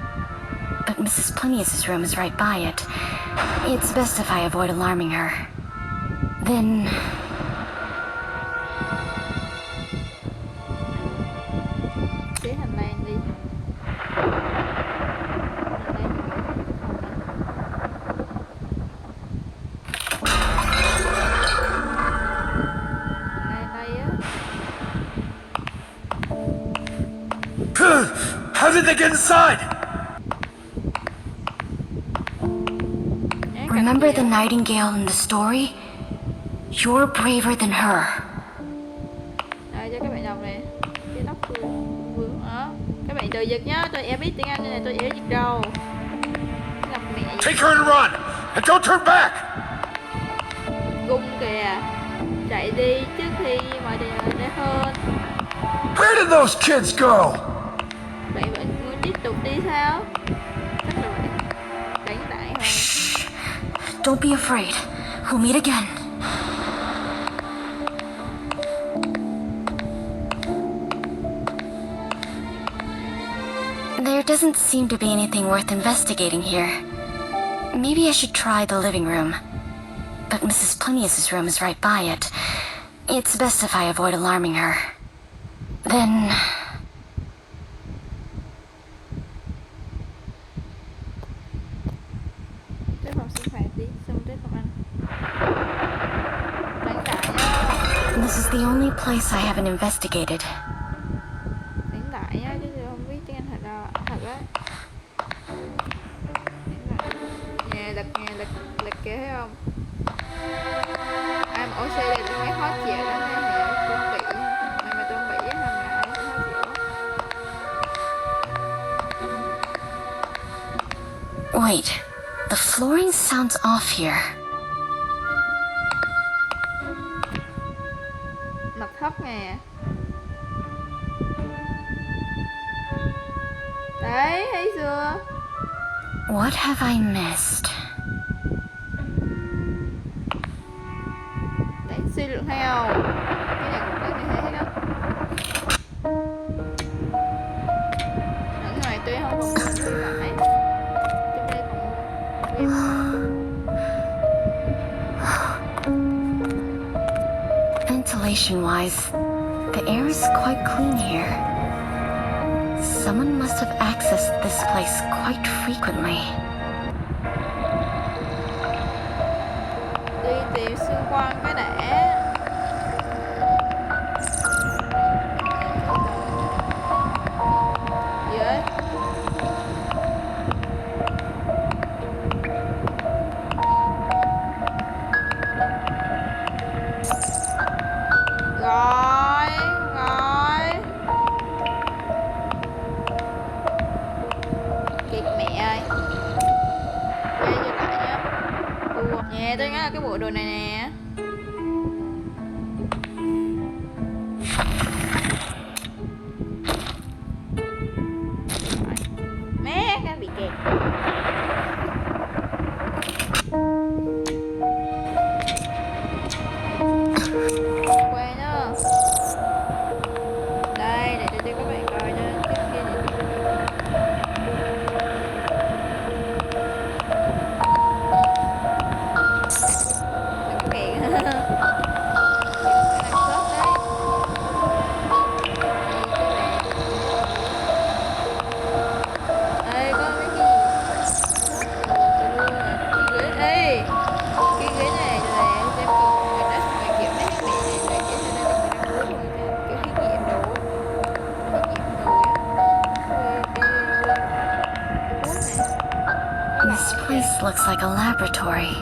But Mrs. Plinius's room is right by it. It's best if I avoid alarming her. Then... Xé hành lang đi. How did they get inside? Remember the nightingale in the story? You're braver than her. Rồi cho các bạn đọc nè. Cái tóc vương đó. Các bạn đừng giật nhá, tôi em biết tiếng Anh nên là tôi yếu giật đâu. Gặp mẹ Take her and run! And don't turn back! gung kìa. Chạy đi trước khi mọi điều để hơn. Where did those kids go? Bạn muốn tiếp tục đi sao? Chắc là bạn đánh đại hơn. Shh. Don't be afraid. We'll meet again. There doesn't seem to be anything worth investigating here. Maybe I should try the living room. But Mrs. Plinius's room is right by it. It's best if I avoid alarming her. Then... Tới phòng sinh hoạt đi, xong tới phòng ăn. Đánh đại á. This is the only place I haven't investigated. Đánh đại á, chứ tôi không biết tiếng Anh thật đâu. Thật á. Nè, lật kìa thấy không? Ai mà OC là tôi nghe khó chịu lắm nè. Tôi bị, mà tôi bị á, làm ngại, tôi khó chịu. Wait, the flooring sounds off here. Mặt thấp nè. Đấy, thấy chưa? What have I missed? Đánh suy luận thấy không? Cái này thấy không? Ở ngoài tuy không phòng mình tuy lại. Trong đây Ventilation-wise, the air is quite clean here. Someone must have accessed this place quite frequently. Đi tìm xung quanh cái đã. Gì đấy? Rồi, rồi. Kịp mẹ ơi. Quay vô lại nhá. Nè, tôi nhớ là cái bộ đồ này nè. Mẹ, nó bị kẹt. Quay nhá. Đây, để cho các bạn coi nha. Trước kia thì đừng kẹt. Đang khớp đấy. Ê, có cái gì? Ê, cái ghế này là em xem cùng người đó xong rồi kiểu mấy cái mẹ này là kiểu như là người đang muốn thôi kiểu cái gì em đồ á. This place looks like a laboratory.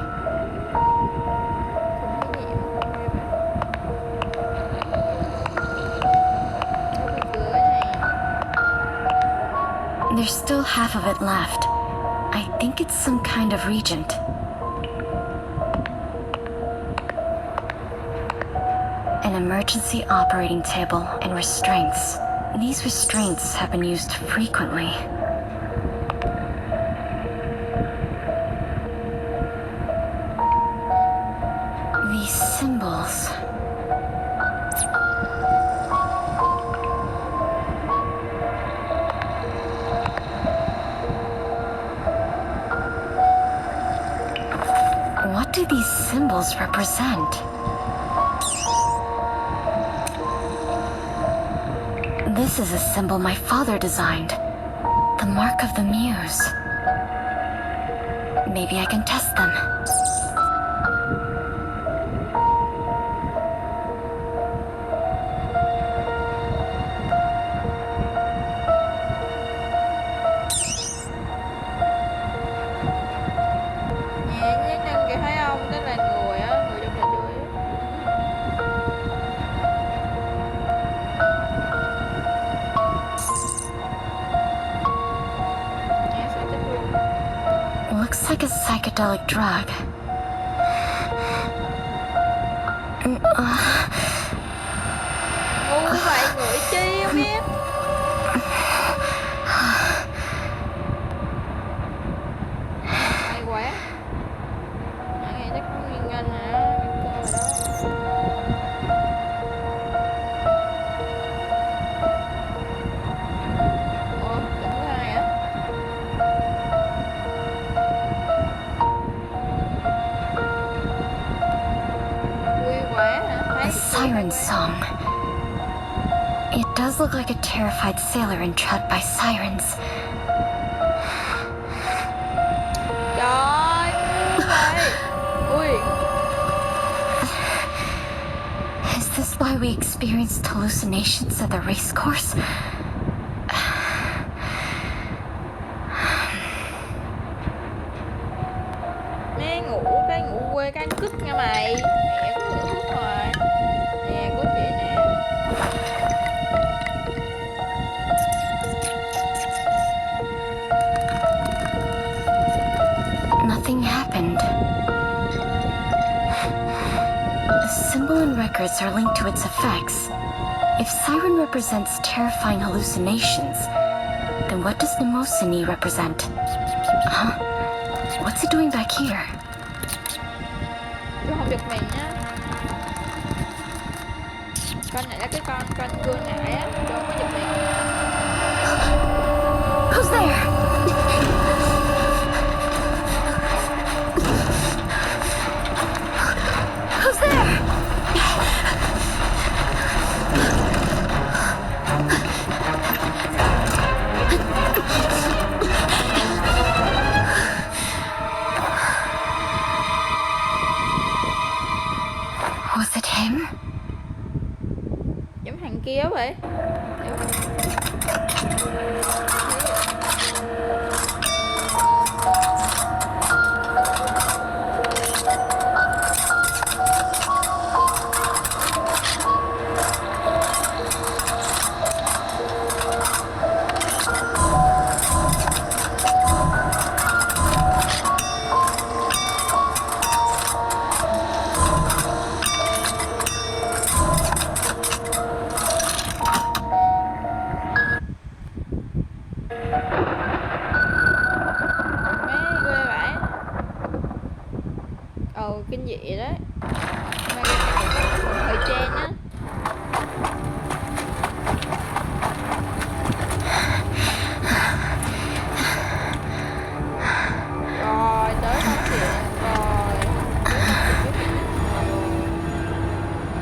There's still half of it left. I think it's some kind of reagent. An emergency operating table and restraints. These restraints have been used frequently. These symbols. What do these symbols represent? This is a symbol my father designed. The mark of the muse. Maybe I can test them. Nhẹ nhé chân kìa thấy không? Tức là người á, người trong trò chơi á. Nhẹ sẽ chết luôn. Looks like a psychedelic drug. Ngu vậy, ngửi chi không biết. Hay quá. Mọi người chắc có nguyên ngân hả? Cái cơ rồi đó. Ủa, lần thứ hai hả? Vui quá hả? Thấy A siren song. It does look like a terrified sailor entrapped by sirens. trời, ngu vậy. Ui, Is this why we experienced hallucinations at the race course? mẹ ngủ quê cái anh cứt nha mày. Mẹ có ngủ thuốc rồi. Nè, của chị nè. Nothing happened. The symbol and records are linked to its effects. If siren represents terrifying hallucinations, then what does Mnemosyne represent? Huh? What's it doing back here? Chú không giật mình nhá. Con này là cái con gương ngại á. Chú không có giật mình. Who's there? Who's there? him? Giống thằng kia vậy. Kinh dị đấy. Mà thời trang á. Rồi tới nói chuyện rồi.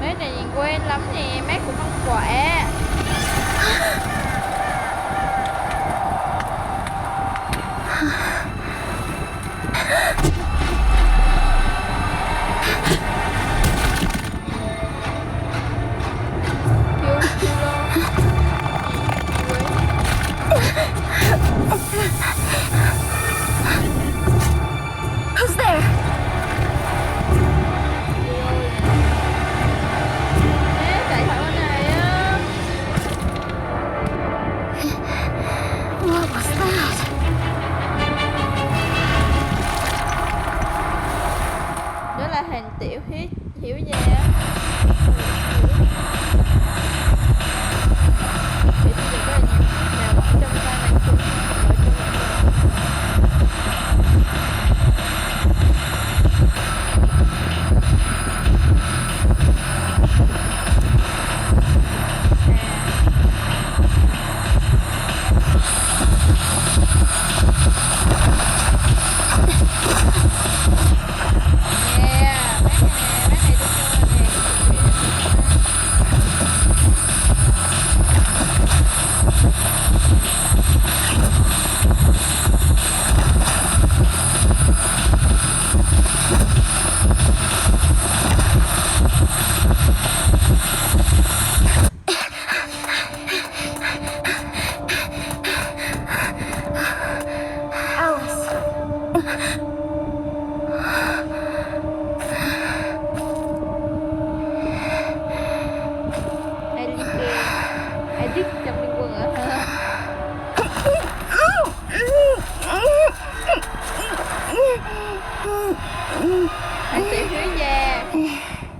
Mấy này nhìn quen lắm nè, mát cũng ăn quả. Who's there? What was that? Đó là hàng tiểu huyết hiểu gì á. Để tôi đừng có là nhiều nào bỏ trong tay này chung ở trong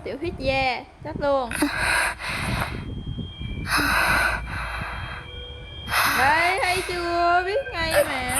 tiểu huyết da chắc luôn. Đây hay chưa, biết ngay mà.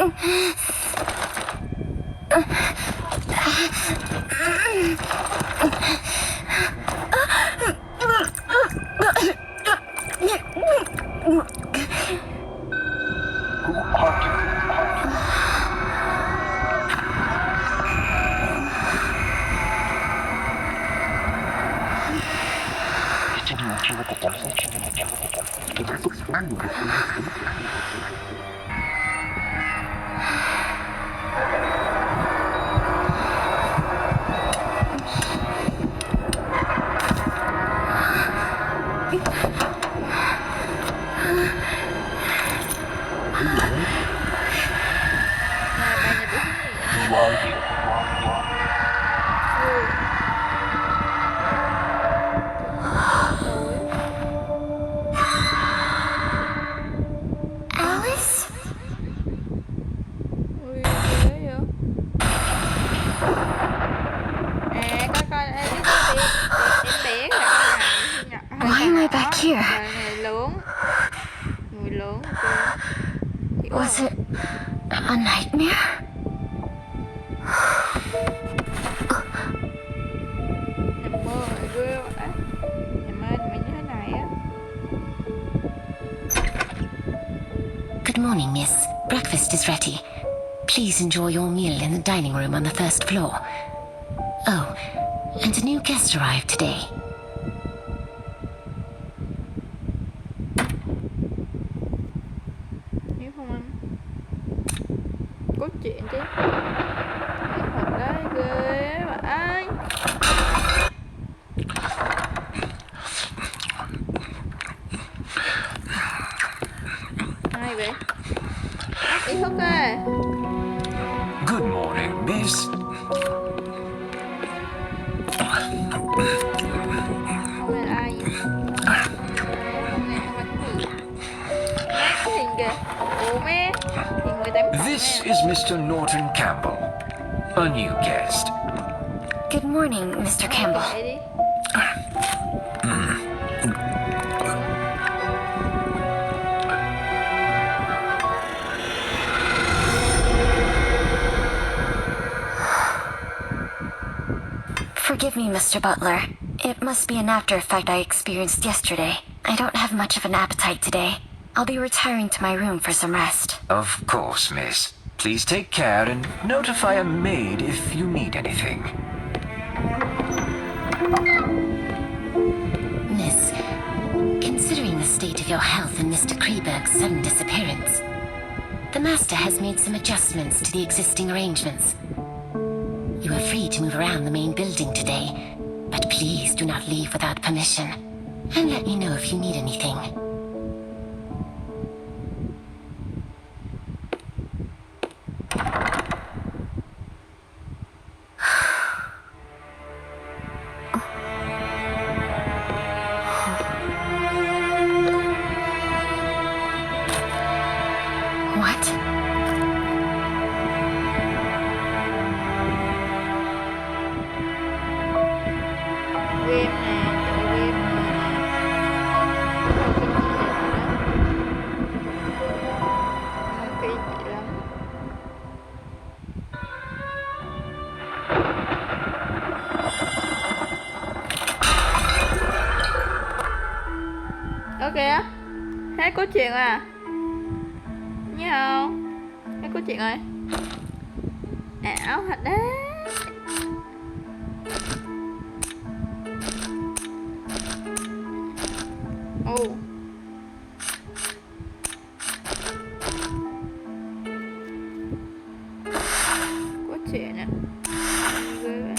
Why am I back here? Was it a nightmare? Good morning, miss. Breakfast is ready. Please enjoy your meal in the dining room on the first floor. Oh, and a new guest arrived today. Nếu không ăn có chuyện chứ. Thật đấy, ghê vậy. Hôm nay là ai vậy? Hôm nay ăn bánh mì. Má cái Hiền kìa. Ủa má, Hiền 18 cộng This nè. is Mr. Norton Campbell, a new guest. Good morning, Mr. Campbell. Kệ đi. Forgive me, Mr. Butler. It must be an after effect I experienced yesterday. I don't have much of an appetite today. I'll be retiring to my room for some rest. Of course, miss. Please take care and notify a maid if you need anything. Miss, considering the state of your health and Mr. Kreberg's sudden disappearance, the Master has made some adjustments to the existing arrangements. You are free to move around the main building today, but please do not leave without permission. And let me know if you need anything. What? Game nè, tựa game nè. Không kinh dị lắm đó. Không kinh dị lắm. Ơ kìa, hát có chuyện à? Nhớ không? Hát có chuyện rồi. Ảo thật đấy. Ồ. Có chuyện nè. Ghê vậy.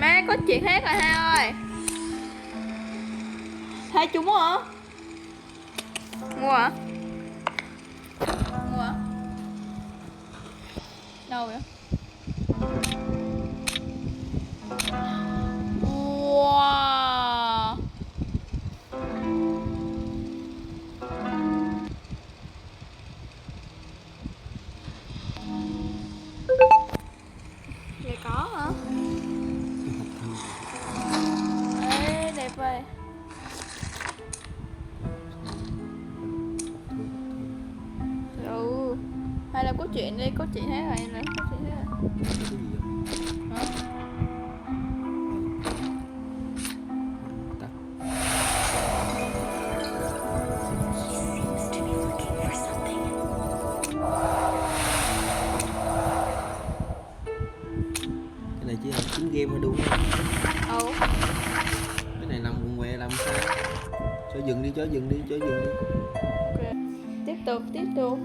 Má có chuyện hết rồi ha ơi. Hai chúng hả? Mua hả? Mua hả? Đâu vậy? Wow. Vậy có hả? Ê, đẹp vậy. Ừ. Hay là có chuyện đi, có chuyện hết rồi, là có chuyện hết rồi. Cái gì vậy? Hả? Tắt. Cái này chỉ là chính game thôi đúng không? Ừ. Cái này nằm quần què làm sao? Cho dừng đi, cho dừng đi, cho dừng đi. Ok. Tiếp tục, tiếp tục.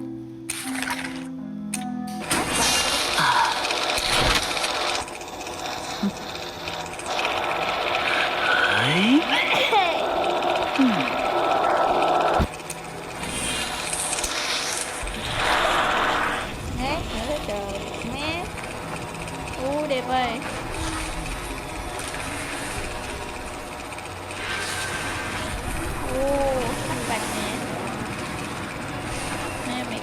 Mát nữa đó trời, mát. Đẹp ơi. Bạch nè. Nè mẹ.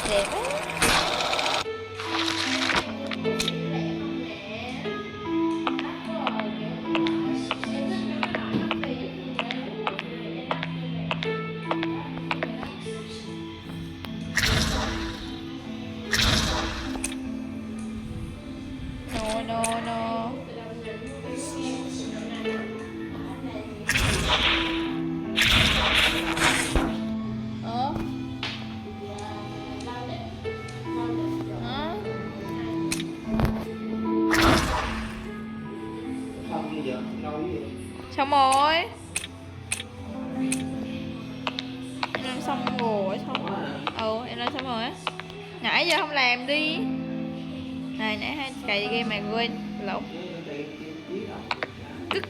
Đẹp á. No. Xong rồi. Em làm xong rồi, xong rồi. Em làm xong rồi á. Nãy giờ không làm đi. Này nãy hay cày game mà quên lộn. Tức.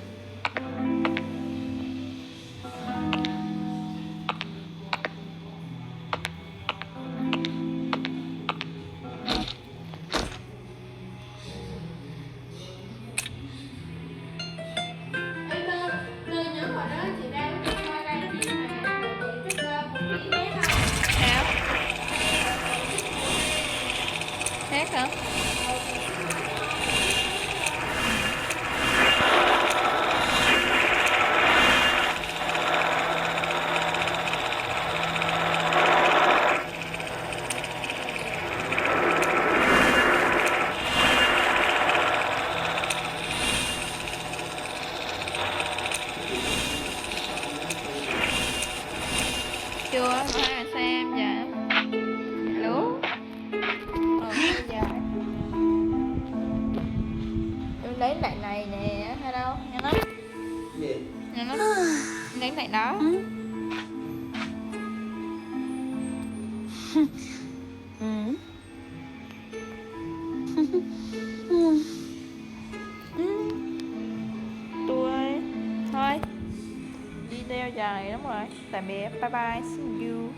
Khác hả? Chưa, hỏi là xem dạ. Hello. Dạ. Em lấy lại này nè, hay đâu? Nghe nó. Nghe nó. Lấy lại đó. Tôi thôi đi đeo dài lắm rồi. Tạm biệt, bye bye, see you.